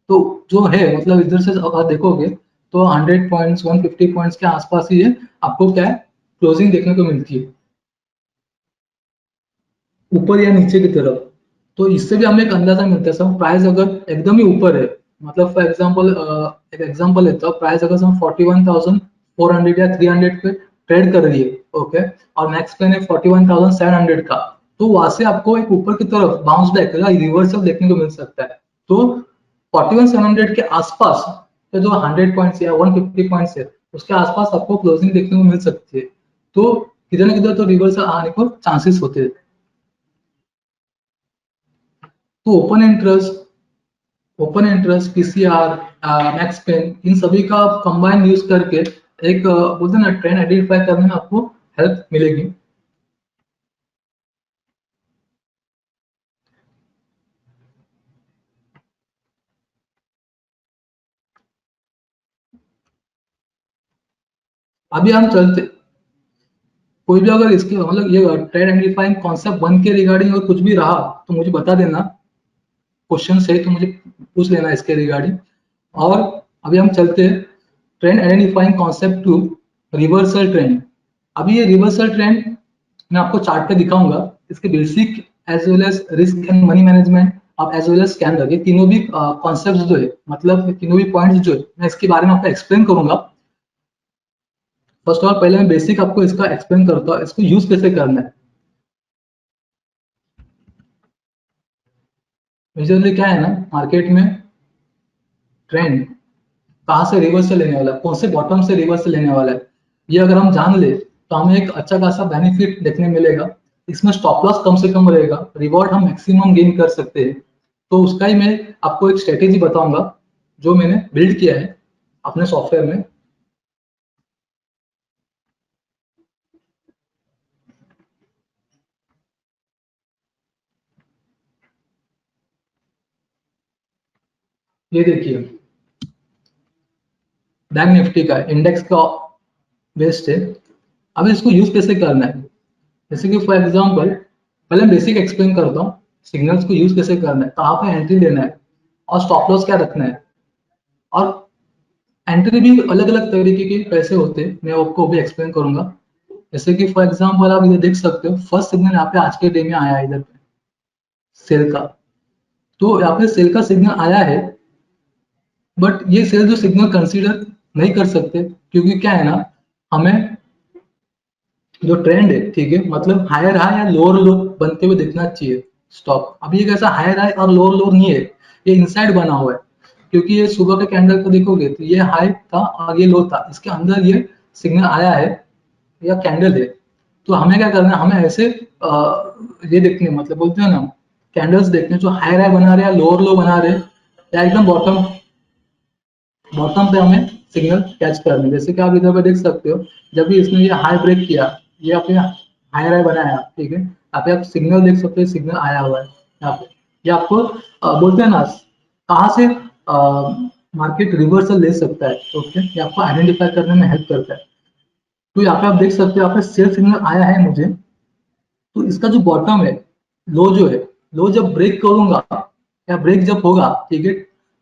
तो जो है मतलब इधर से अगर देखोगे तो 100 पॉइंट्स 150 पॉइंट्स के आसपास ही है, आपको क्या है क्लोजिंग देखने को मिलती है ऊपर या नीचे की तरफ। तो इससे भी हमें एक अंदाजा मिलता है सब प्राइस अगर एकदम ही ऊपर है, मतलब फॉर एग्जांपल एक एग्जांपल लेता हूँ, प्राइस अगर हम 41,400 या 300 पे ट्रेड कर रही है, ओके, और मैक्स पेन है 41,700 का, तो वहां से आपको एक ऊपर की तरफ बाउंस बैक या रिवर्सल देखने को मिल सकता है। तो 41,700 के आसपास तो जो 100 पॉइंट्स या 150 पॉइंट्स है उसके आसपास आपको क्लोजिंग देखने को मिल सकती है। तो किधर ना किधर तो रिवर्सल आने को चांसेस होते हैं। तो open interest PCR max pain in सभी का आप कंबाइन यूज करके एक बोलते हैं ना ट्रेंड आइडेंटिफाई करने में आपको हेल्प मिलेगी। अभी हम चलते कोई भी अगर इसके मतलब ये ट्रेंड आइडेंटिफाइंग कॉन्सेप्ट वन के रिगार्डिंग और कुछ भी रहा तो मुझे बता देना, क्वेश्चन है तो मुझे पूछ लेना इसके रिगार्डिंग। और अभी हम चलते हैं trend identifying concept two reversal trend. अभी ये रिवर्सल ट्रेंड मैं आपको चार्ट पे दिखाऊंगा, इसके basic as well as risk and money management और एज वेल एज स्कैनर, ये तीनों भी कॉन्सेप्ट जो है मतलब तीनों भी पॉइंट्स जो है मैं इसके बारे में आपको एक्सप्लेन करूंगा। फर्स्ट ऑफ ऑल पहले मैं बेसिक आपको इसका एक्सप्लेन करता हूँ इसको यूज कैसे करना है। मेजरली क्या है ना मार्केट में ट्रेंड कहाँ से रिवर्सल लेने वाला है, कौन से बॉटम से रिवर्सल लेने वाला है, ये अगर हम जान ले तो हमें एक अच्छा खासा बेनिफिट देखने मिलेगा। इसमें स्टॉप लॉस कम से कम रहेगा, रिवॉर्ड हम मैक्सिमम गेन कर सकते हैं। तो उसका ही मैं आपको एक स्ट्रेटेजी बताऊंगा जो मैंने बिल्ड किया है अपने सॉफ्टवेयर में। ये देखिए बैंक निफ्टी का इंडेक्स का बेस्ड है। अब इसको यूज कैसे करना है, जैसे कि फॉर एग्जांपल पहले बेसिक एक्सप्लेन करता हूँ सिग्नल्स को यूज कैसे करना है, कहाँ पे एंट्री लेना है और स्टॉप लॉस क्या रखना है। और एंट्री भी अलग अलग तरीके के पैसे होते हैं, मैं आपको भी एक्सप्लेन करूंगा। जैसे कि फॉर एग्जांपल आप इधर देख सकते हो फर्स्ट सिग्नल यहाँ पे आज के डे में आया है इधर पे सेल का। तो यहाँ पे सेल का सिग्नल आया है, बट ये सेल जो सिग्नल कंसीडर नहीं कर सकते क्योंकि क्या है ना हमें जो ट्रेंड है ठीक है मतलब हायर हाई या लोअर लो बनते हुए देखना चाहिए स्टॉक। अभी ये कैसा हायर हाई और लोअर लो नहीं है, ये इनसाइड बना हुआ है क्योंकि ये सुबह के कैंडल को देखोगे तो ये हाई था और ये लो था, इसके अंदर ये सिग्नल आया है या कैंडल है। तो हमें क्या करना है, हमें ऐसे ये देखने मतलब बोलते हैं ना कैंडल्स देखने जो हायर हाई बना रहे हैं लोअर लो बना रहे हैं या एकदम बॉटम बॉटम पे हमें सिग्नल कैच करना है। जैसे कि आप इधर पे देख सकते हो जब भी इसने ये हाई ब्रेक किया, ये अपने हायर हाई बनाया ठीक है, यहाँ पे आप सिग्नल देख सकते हो सिग्नल आया हुआ है यहाँ पे। ये आपको बोलते हैं ना कहाँ से मार्केट रिवर्सल ले सकता है, ओके, ये आपको आइडेंटिफाई करने में हेल्प करता है। तो यहाँ पे आप देख सकते हो यहाँ पे सेल सिग्नल आया है मुझे, तो इसका जो बॉटम है लो जो है, लो जब ब्रेक करूंगा या ब्रेक जब होगा ठीक है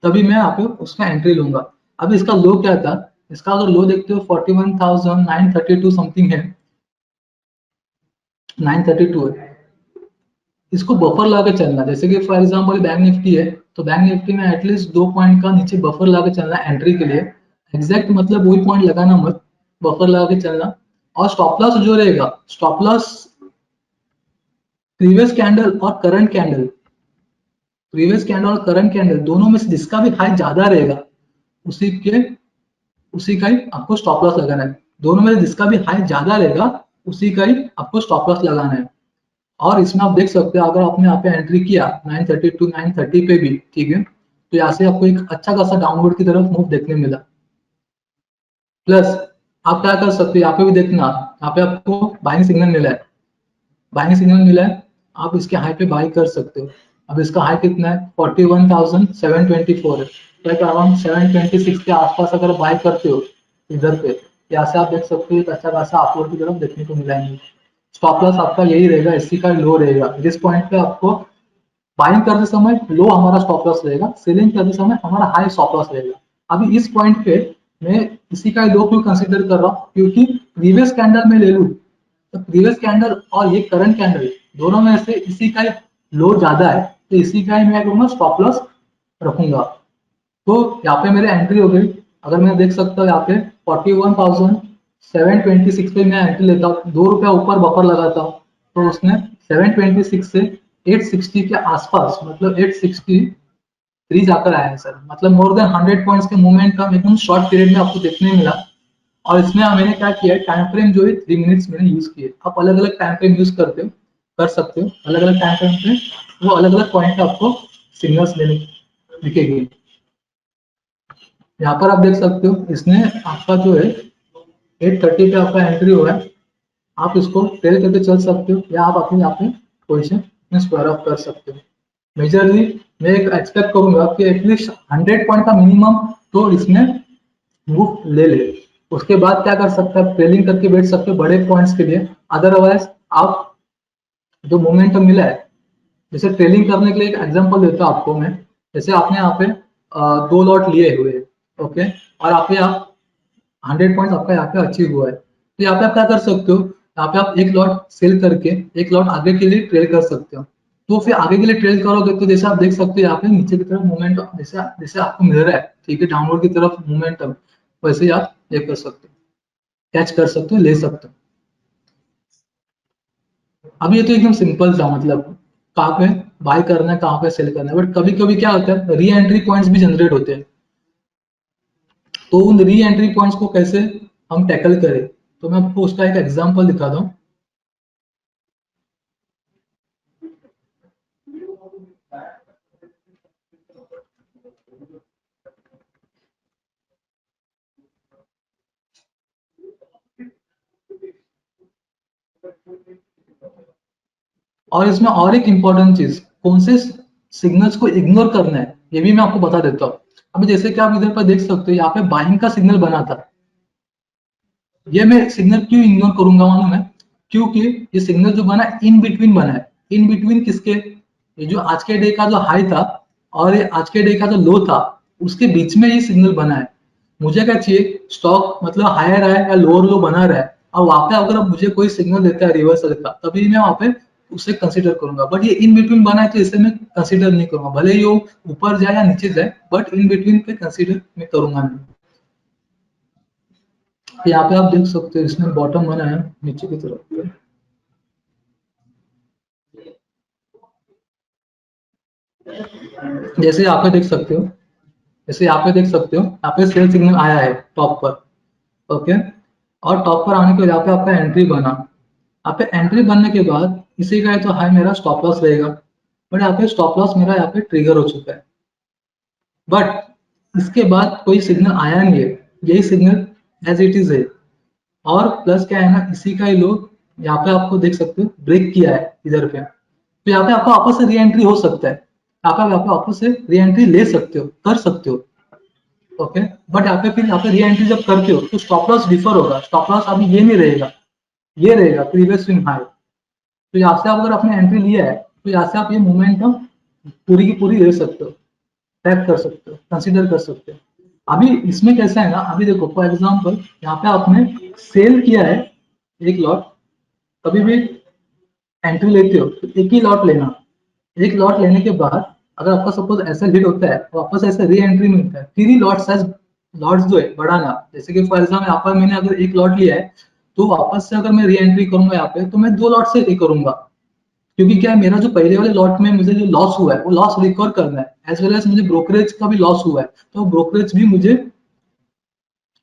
तभी मैं यहाँ पे उसका एंट्री लूंगा। अब इसका लो क्या था, इसका अगर लो देखते हो 41,932 समथिंग है, 932 है। इसको बफर ला के चलना, जैसे कि फॉर एग्जांपल बैंक निफ्टी है तो बैंक निफ्टी में एटलीस्ट 2 पॉइंट का नीचे बफर ला के चलना एंट्री के लिए। एग्जैक्ट मतलब वही पॉइंट लगाना मत, बफर लगा के चलना। और स्टॉप लॉस जो रहेगा स्टॉप लॉस प्रीवियस कैंडल और करंट कैंडल, प्रीवियस कैंडल और करंट कैंडल दोनों में से जिसका भी हाई ज्यादा रहेगा उसी के उसी का ही आपको स्टॉप लॉस लगाना है। दोनों में से जिसका भी हाई ज्यादा रहेगा उसी का ही आपको स्टॉप लॉस लगाना है। और इसमें आप देख सकते हो अगर आपने यहाँ पे एंट्री किया 932 930 पे भी ठीक है तो यहाँ से आपको एक अच्छा खासा डाउनवर्ड की तरफ मूव देखने मिला। प्लस आप क्या कर सकते हो यहाँ पे भी देखना, यहाँ पे आपको बाइंग सिग्नल मिला है, बाइंग सिग्नल मिला है, आप इसके हाई पे बाई कर सकते हो। अब इसका हाई कितना है 41,724 है, तो एक अराउंड 726 के आसपास अगर बाय करते हो इधर पे, यहाँ से आप देख सकते हो एक अच्छा खासा अपवर्ड की तरफ देखने को मिलेंगे। स्टॉप लॉस आपका यही रहेगा, इसी का लो रहेगा। जिस पॉइंट पे आपको बाइंग करते समय लो हमारा स्टॉप लॉस रहेगा, सेलिंग करते समय हमारा हाई स्टॉप लॉस रहेगा। अभी इस पॉइंट पे मैं इसी का लो क्यों कंसीडर कर रहा हूँ, क्योंकि प्रीवियस कैंडल में ले लूँ तो प्रीवियस कैंडल और ये करंट कैंडल दोनों में से इसी का लो ज्यादा है, तो इसी का ही मैं करूंगा स्टॉप लॉस रखूंगा। तो यहाँ पे मेरे एंट्री हो गई। अगर मैं देख सकता हूँ यहाँ पे 41,726 पे मैं एंट्री लेता हूँ, ₹2 ऊपर बफर लगाता हूँ, तो उसने 726 से 860 के आसपास, मतलब 863 जाकर आया है सर। मतलब मोर देन 100 पॉइंट्स के मूवमेंट का एकदम शॉर्ट पीरियड में आपको देखने मिला। और इसमें मैंने क्या किया है, टाइम फ्रेम जो है 3 मिनट्स मैंने यूज किए। आप अलग अलग टाइम फ्रेम यूज करते हो, कर सकते हो अलग अलग टाइम फ्रेम पे, वो अलग अलग पॉइंट पे आपको सिग्नल्स लेने दिखेगी। यहाँ पर आप देख सकते हो इसने आपका जो है 830 पे आपका एंट्री हुआ है। आप इसको ट्रेल करके चल सकते हो, या आप अपने यहाँ पे पोजिशन में स्क्वायर ऑफ कर सकते हो। मेजरली मैं एक एक्सपेक्ट करूंगा कि एटलीस्ट 100 पॉइंट का मिनिमम तो इसमें मूव ले ले। उसके बाद क्या कर सकते हैं, ट्रेलिंग करके बैठ सकते हो बड़े पॉइंट्स के लिए। अदरवाइज आप जो मोमेंटम मिला है, जैसे ट्रेलिंग करने के लिए एक एग्जांपल देता हूँ आपको मैं। जैसे आपने यहाँ पे 2 लॉट लिए हुए, ओके, और आप यहाँ 100 पॉइंट आपका यहाँ पे अचीव हुआ है, तो यहाँ पे आप क्या कर सकते हो, यहाँ पे आप एक लॉट सेल करके एक लॉट आगे के लिए ट्रेल कर सकते हो। तो फिर आगे के लिए ट्रेल करोगे तो जैसे आप देख सकते हो यहाँ पे नीचे की तरफ मूवमेंट जैसे जैसे आपको मिल रहा है, ठीक है, डाउनवर्ड की तरफ मूवमेंटम, वैसे ही आप ये कर सकते हो, कैच कर सकते हो, ले सकते हो। अब ये तो एकदम सिंपल था, मतलब कहाँ पे बाय करना है, कहाँ पे सेल करना है। बट कभी कभी क्या होता है, री एंट्री पॉइंट्स भी जनरेट होते हैं। तो उन री एंट्री पॉइंट्स को कैसे हम टैकल करें, तो मैं आपको उसका एक एग्जांपल दिखाता हूँ। और इसमें और एक इम्पोर्टेंट चीज, कौन से सिग्नल्स को इग्नोर करना है ये भी मैं आपको बता देता हूँ। अभी जैसे कि आप इधर पर देख सकते हो, यहाँ पे बाइंग का सिग्नल बना था। ये मैं सिग्नल क्यों इग्नोर करूंगा मालूम है, क्योंकि ये सिग्नल जो बना इन बिटवीन बना है। इन बिटवीन किसके, ये जो आज के डे का जो हाई था और ये आज के डे का जो लो था, उसके बीच में ये सिग्नल बना है। मुझे क्या चाहिए, स्टॉक मतलब हायर है या लोअर लो बना रहा है, और वहां पे अगर मुझे कोई सिग्नल देता है रिवर्सल का, तभी मैं वहां पे उसे कंसीडर करूंगा। बट ये इन बिटवीन बना है तो इसे मैं कंसीडर नहीं करूंगा, भले ही वो ऊपर जाए या नीचे जाए, बट इन बिटवीन पे कंसीडर मैं करूंगा नहीं। यहाँ पे आप देख सकते हो इसने बॉटम बना है नीचे की तरफ पे। जैसे यहाँ पे देख सकते हो, जैसे यहाँ पे देख सकते हो, यहाँ पे सेल सिग्नल आया है टॉप पर, ओके। और टॉप पर आने के बाद यहाँ पे आपका एंट्री बना। यहाँ पे एंट्री बनने के बाद इसी का है तो हाई मेरा स्टॉप लॉस रहेगा। बट यहाँ पे स्टॉप लॉस मेरा यहाँ पे ट्रिगर हो चुका है। बट इसके बाद कोई सिग्नल आया नहीं है, यही सिग्नल एज इट इज है। और प्लस क्या है ना, इसी का ही लोग यहाँ पे आपको देख सकते हो ब्रेक किया है इधर पे, तो यहाँ पे आपका वापस से री एंट्री हो सकता है। यहाँ पे वापस से री एंट्री ले सकते हो, कर सकते हो, ओके। बट यहाँ पे फिर यहाँ पे री एंट्री जब करते हो तो स्टॉप लॉस डिफर होगा। स्टॉप लॉस अभी ये नहीं रहेगा, ये रहेगा प्रीवियस स्विंग हाई। तो यहाँ से आप अगर आपने एंट्री लिया है तो यहाँ से आप ये मोमेंटम पूरी की पूरी ले सकते हो, ट्रैक कर सकते हो, कंसीडर कर सकते हो। अभी इसमें कैसा है ना, अभी देखो फॉर एग्जांपल यहाँ पे आपने सेल किया है एक लॉट, कभी भी एंट्री लेते हो तो एक ही लॉट लेना। एक लॉट लेने के बाद अगर आपका सपोज ऐसा हिट होता है, वापस ऐसे री एंट्री मिलता है, फिर ही लॉट साइज, लॉट्स जो है बढ़ाना। जैसे कि फॉर एग्जाम्पल यहाँ पर मैंने अगर एक लॉट लिया है, तो वापस से अगर मैं री एंट्री करूंगा यहाँ पे, तो मैं 2 लॉट से ये करूंगा। क्योंकि क्या है, मेरा जो पहले वाले लॉट में मुझे जो लॉस हुआ है वो लॉस रिकवर करना है, एज वेल एज मुझे ब्रोकरेज का भी लॉस हुआ है, तो ब्रोकरेज भी मुझे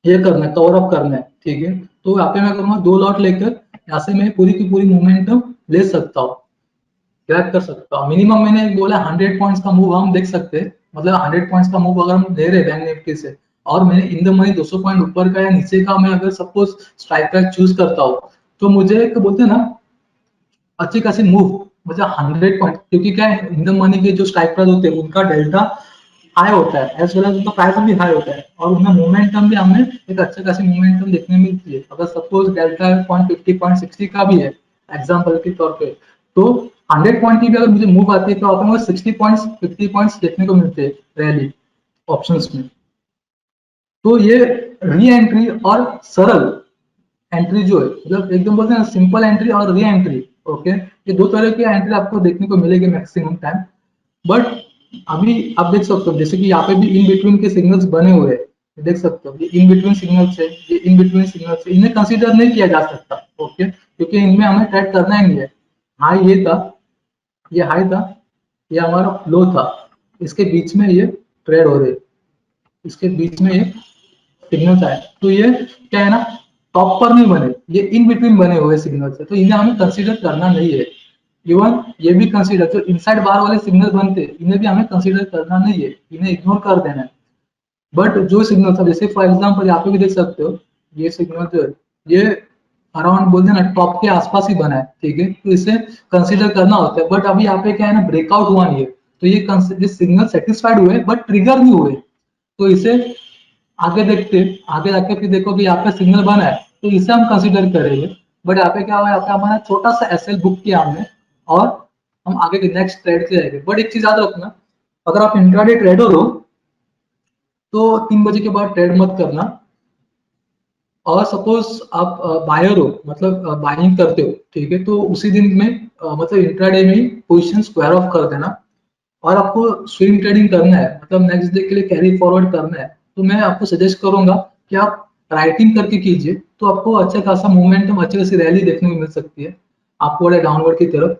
ये करना है, कवर अप करना है, ठीक है। तो यहाँ पे मैं करूंगा 2 लॉट लेकर, यहाँ से मैं पूरी की पूरी मोमेंटम ले सकता हूँ, ग्रैब कर सकता हूँ। मिनिमम मैंने बोला 100 पॉइंट्स का मूव हम देख सकते हैं, मतलब 100 पॉइंट्स का मूव अगर हम ले रहे हैं बैंक निफ्टी से, और मैंने इन द मनी 200 पॉइंट ऊपर का या नीचे का मैं अगर सपोज स्ट्राइक प्राइस चूज करता हूँ, तो मुझे एक बोलते हैं ना अच्छी खासी मूव मतलब 100 पॉइंट, क्योंकि क्या है इन द मनी के जो स्ट्राइक प्राइस होते हैं उनका डेल्टा हाई होता है, एज वेल एज उनका प्राइस भी हाई होता है, और उनमें मोमेंटम भी हमें एक अच्छे खासी मोमेंटम देखने मिलती है। अगर सपोज डेल्टा 0.50 0.60 का भी है एग्जाम्पल के तौर पे, तो 100 पॉइंट की भी अगर मुझे मूव आती है तो आपको 60 पॉइंट्स 50 पॉइंट्स देखने को मिलते हैं रैली ऑप्शंस में। तो ये री एंट्री और सरल एंट्री जो है, मतलब एकदम बोलते हैं सिंपल एंट्री और री एंट्री, ओके, ये दो तरह की एंट्री आपको देखने को मिलेगी मैक्सिमम टाइम। बट अभी आप देख सकते हो जैसे कि यहाँ पे भी इन बिटवीन के सिग्नल्स बने हुए हैं, देख सकते हो ये इन बिटवीन सिग्नल्स है, ये इन बिटवीन सिग्नल्स है, इन्हें कंसीडर नहीं किया जा सकता, ओके, क्योंकि इनमें हमें ट्रेड करना ही नहीं है। हाई ये था, ये हाई था, ये हमारा लो था, इसके बीच में ये ट्रेड हो रहे, इसके बीच में ये सिग्नल्स आए, तो ये क्या है ना, टॉप पर नहीं बने, ये इन बिटवीन बने हुए सिग्नल्स है, तो इन्हें हमें कंसीडर करना नहीं है। इवन ये भी कंसीडर जो इनसाइड बार वाले सिग्नल बनते हैं इन्हें भी हमें कंसीडर करना नहीं है, इन्हें इग्नोर कर देना है। बट जो सिग्नल था जैसे फॉर एग्जाम्पल यहाँ पे भी देख सकते हो, ये सिग्नल जो है ये अराउंड बोलते हैं ना टॉप के आसपास ही बना है, ठीक है, तो इसे कंसीडर करना होता है। बट अभी यहाँ पे क्या है ना, ब्रेकआउट हुआ नहीं है, तो ये सिग्नल सेटिस्फाइड हुए बट ट्रिगर नहीं हुए, तो इसे आगे देखते, आगे जाके फिर देखो कि यहाँ पे सिग्नल बना है, तो इसे हम कंसीडर करेंगे। बट यहाँ पे क्या हुआ, यहाँ पे हमारा छोटा सा एसएल बुक किया हमने, और हम आगे के नेक्स्ट ट्रेड से जाएंगे। बट एक चीज याद रखना, अगर आप इंट्राडे ट्रेडर हो तो 3 बजे के बाद ट्रेड मत करना, और सपोज आप बायर हो, मतलब बाइंग करते हो, ठीक है, तो उसी दिन में मतलब इंट्राडे में ही पोजीशन स्क्वायर ऑफ कर देना, और आपको स्विंग ट्रेडिंग करना है, मतलब नेक्स्ट डे के लिए कैरी फॉरवर्ड करना है, तो मैं आपको सजेस्ट करूंगा कि आप राइटिंग करके कीजिए, तो आपको अच्छा खासा मोमेंटम, अच्छी खासी रैली देखने को मिल सकती है आपको डाउनवर्ड की तरफ।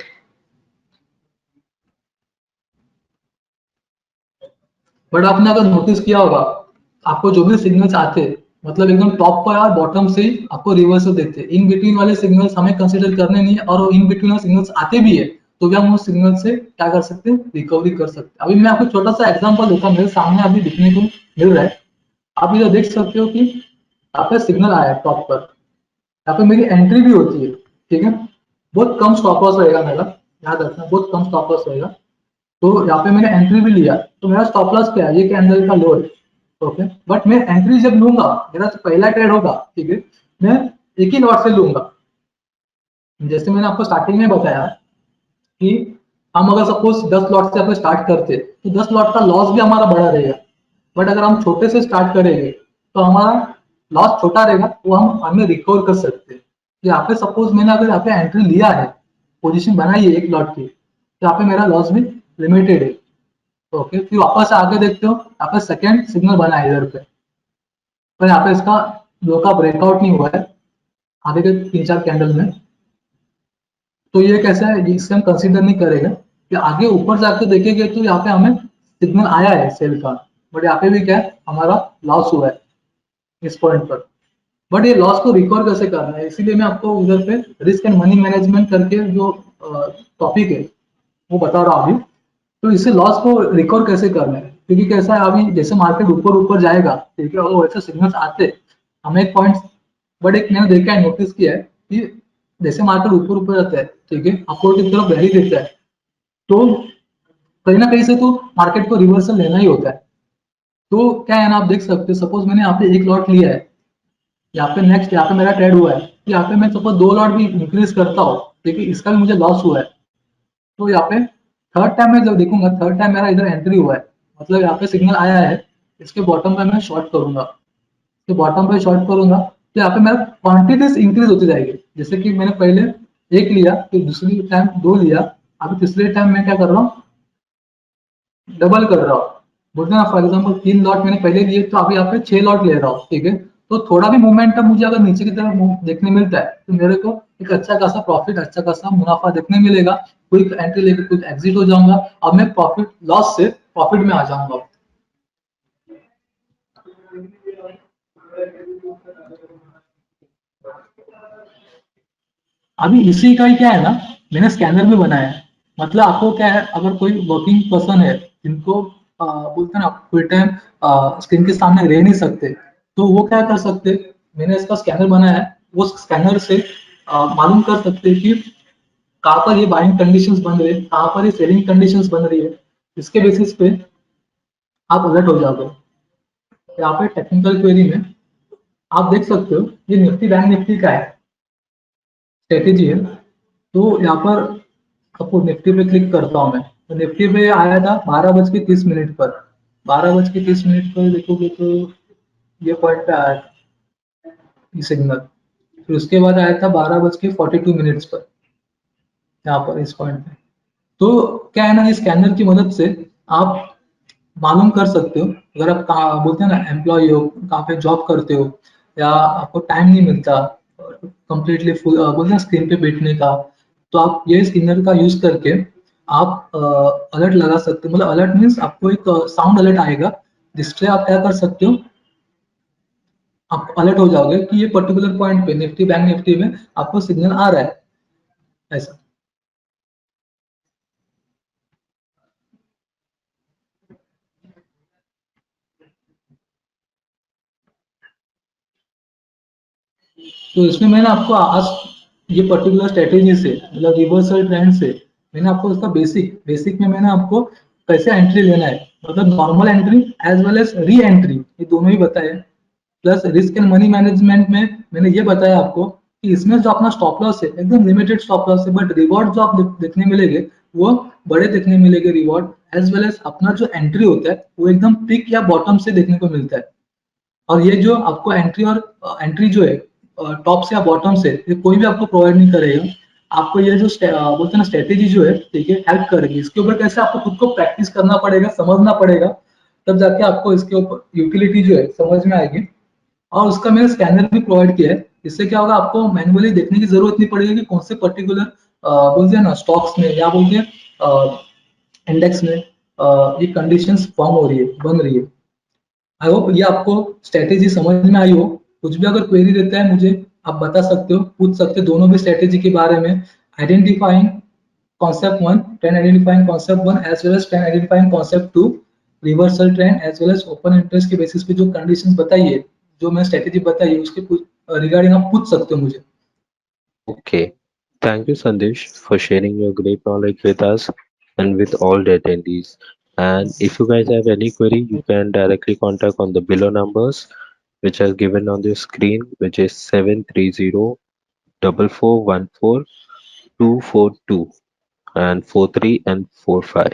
बट आपने अगर नोटिस किया होगा, आपको जो भी सिग्नल्स आते हैं, मतलब एकदम टॉप पर और बॉटम से ही आपको रिवर्सल देते हैं, इन बिटवीन वाले सिग्नल्स हमें कंसिडर करने नहीं है, और इन बिटवीन वाले सिग्नल्स आते भी है तो भी हम उस सिग्नल से क्या कर सकते हैं, रिकवरी कर सकते हैं। अभी मैं आपको छोटा सा एग्जांपल देता हूँ, मेरे सामने अभी दिखने को मिल रहा है, आप इधर देख सकते हो कि यहाँ पे सिग्नल आया है टॉप पर, यहाँ पे मेरी एंट्री भी होती है, ठीक है, बहुत कम स्टॉप लॉस रहेगा मेरा, याद रखना बहुत कम स्टॉप लॉस रहेगा। तो यहाँ पे मैंने एंट्री भी लिया, तो मेरा स्टॉप लॉस क्या है, ये कैंडल का लो है, ओके, बट मैं एंट्री जब लूंगा, मेरा तो पहला ट्रेड होगा, ठीक है, मैं एक ही लॉट से लूंगा। जैसे मैंने आपको स्टार्टिंग में बताया कि हम अगर सपोज 10 लॉट से आप स्टार्ट करते तो 10 लॉट का लॉस भी हमारा बड़ा रहेगा, बट अगर हम छोटे से स्टार्ट करेंगे तो हमारा लॉस छोटा रहेगा, वो हम हमें रिकवर कर सकते हैं। तो यहाँ पे सपोज मैंने अगर यहाँ पे एंट्री लिया है, पोजीशन बनाई है एक लॉट की, तो यहाँ पे मेरा लॉस भी लिमिटेड है, ओके, फिर वापस आगे देखते हो, यहाँ पे सेकंड सिग्नल बना है इधर पे, पर यहाँ पे इसका लो का ब्रेकआउट नहीं हुआ है आगे के 3 4 कैंडल में, तो ये कैसा है, इसे हम कंसीडर नहीं करेंगे। कि आगे ऊपर जाकर देखेंगे तो यहाँ पे हमें सिग्नल आया है सेल का, बट यहाँ पे भी क्या है, हमारा लॉस हुआ है इस पॉइंट पर। बट ये लॉस को रिकवर कैसे करना है, इसीलिए मैं आपको उधर पे रिस्क एंड मनी मैनेजमेंट करके जो टॉपिक है वो बता रहा हूँ अभी। तो इससे लॉस को रिकवर कैसे करना है, क्योंकि कैसा है अभी जैसे मार्केट ऊपर ऊपर जाएगा, ठीक है, और वैसे सिग्नल्स आते हमें एक पॉइंट, बट एक मैंने देखा है, नोटिस किया है कि जैसे मार्केट ऊपर ऊपर जाता है, ठीक है, अपवर्ड की तरफ रैली देता है, तो कहीं ना कहीं से तो मार्केट को रिवर्सल लेना ही होता है। तो क्या है ना, आप देख सकते हो सपोज मैंने यहाँ पे एक लॉट लिया है, यहाँ पे नेक्स्ट यहाँ पे मेरा ट्रेड हुआ है, यहाँ पे मैं सपोज 2 लॉट भी इंक्रीज करता हूँ, ठीक है, इसका भी मुझे लॉस हुआ है, तो यहाँ पे थर्ड टाइम मैं जब देखूंगा, थर्ड टाइम मेरा इधर एंट्री हुआ है, मतलब यहाँ पे सिग्नल आया है, इसके बॉटम पे मैं शॉर्ट करूंगा, इसके बॉटम पे शॉर्ट करूंगा, तो यहाँ पे मेरा क्वांटिटीज इंक्रीज होती जाएगी, जैसे कि मैंने पहले एक लिया, फिर दूसरी टाइम 2 लिया, अभी तीसरे टाइम मैं क्या कर रहा हूँ, डबल कर रहा हूँ। बोलते हैं ना फॉर एग्जाम्पल 3 लॉट मैंने पहले लिए, तो अभी यहाँ पे 6 लॉट ले रहा हूँ, ठीक है, तो थोड़ा भी मोमेंटम मुझे अगर नीचे की तरफ देखने मिलता है तो मेरे को एक अच्छा खासा प्रॉफिट, अच्छा खासा मुनाफा देखने मिलेगा, क्विक एंट्री लेकर क्विक एग्जिट हो जाऊंगा, अब मैं प्रॉफिट लॉस से प्रॉफिट में आ जाऊंगा। अभी इसी का ही क्या है ना, मैंने स्कैनर भी बनाया है, मतलब आपको क्या है, अगर कोई वर्किंग पर्सन है जिनको बोलते हैं ना फुल टाइम स्क्रीन के सामने रह नहीं सकते, तो वो क्या कर सकते, मैंने इसका स्कैनर बनाया है, वो स्कैनर से मालूम कर सकते हैं कि कहाँ पर ये बाइंग कंडीशंस बन रहे हैं, कहाँ पर ये सेलिंग कंडीशंस बन रही है, इसके बेसिस पे आप अलर्ट हो जाओगे। यहाँ पे टेक्निकल क्वेरी में आप देख सकते हो ये निफ्टी बैंक निफ्टी का है स्ट्रेटेजी है। तो यहाँ पर आपको निफ्टी पे क्लिक करता हूँ मैं, तो निफ्टी पे आया था 12:30 पर। 12:30 पर देखोगे तो ये पॉइंट पे आया था ये सिग्नल। फिर उसके बाद आया था 12:42 पर, यहाँ पर इस पॉइंट पे। तो क्या है ना, इस स्कैनर की मदद से आप मालूम कर सकते हो, अगर आप कहाँ बोलते हैं ना एम्प्लॉय हो, कहाँ पे जॉब करते हो, या आपको टाइम नहीं मिलता कंप्लीटली फुल बोलते हैं स्क्रीन पे बैठने का, तो आप ये स्कैनर का यूज करके आप अलर्ट लगा सकते हो। मतलब अलर्ट मीन्स आपको एक साउंड अलर्ट आएगा, जिससे आप क्या कर सकते हो, आप अलर्ट हो जाओगे कि ये पर्टिकुलर पॉइंट पे निफ्टी बैंक निफ्टी में आपको सिग्नल आ रहा है ऐसा। तो इसमें मैंने आपको आज ये पर्टिकुलर स्ट्रेटेजी से मतलब रिवर्सल ट्रेंड से मैंने आपको इसका बेसिक बेसिक में मैंने आपको कैसे एंट्री लेना है, मतलब normal entry as well as re entry, ये दोनों ही बताए। Plus risk and money management में मैंने ये बताया आपको कि इसमें जो अपना स्टॉप लॉस है एकदम लिमिटेड स्टॉप लॉस है, बट रिवॉर्ड जो आप देखने मिलेंगे वो बड़े देखने मिलेंगे रिवॉर्ड। एज वेल एज अपना जो एंट्री होता है वो एकदम पिक या बॉटम से देखने को मिलता है। और ये जो आपको एंट्री और एंट्री जो है टॉप से या बॉटम से, ये कोई भी आपको प्रोवाइड नहीं करेगा। आपको ये जो बोलते हैं ना स्ट्रेटेजी जो है, ठीक है, हेल्प करेगी। इसके ऊपर कैसे आपको खुद को प्रैक्टिस करना पड़ेगा, समझना पड़ेगा, तब जाके आपको इसके ऊपर यूटिलिटी जो है समझ में आएगी। और उसका मैंने स्कैनर भी प्रोवाइड किया है। इससे क्या होगा, आपको मैनुअली देखने की जरूरत नहीं पड़ेगी कि कौन से पर्टिकुलर बोलते हैं ना स्टॉक्स में या बोलते हैं इंडेक्स में ये कंडीशंस फॉर्म हो रही है, बन रही है। आई होप ये आपको स्ट्रेटेजी समझ में आई हो। कुछ भी अगर क्वेरी रहता है मुझे आप बता सकते हो, पूछ सकते हो दोनों भी स्ट्रेटेजी के बारे में। Identifying concept one, trend identifying concept one as well as trend identifying concept two, reversal trend as well as open interest के बेसिस पे जो कंडीशंस बताई है, जो मैं स्ट्रेटेजी बताई है उसके रिगार्डिंग आप पूछ सकते हो मुझे। Okay. Thank you, Sandesh, for sharing your great knowledge with us and with all the attendees. And if you guys have any query, you can directly contact on the below numbers, which are given on the screen, which is 730-4414-242 and 43 and 45.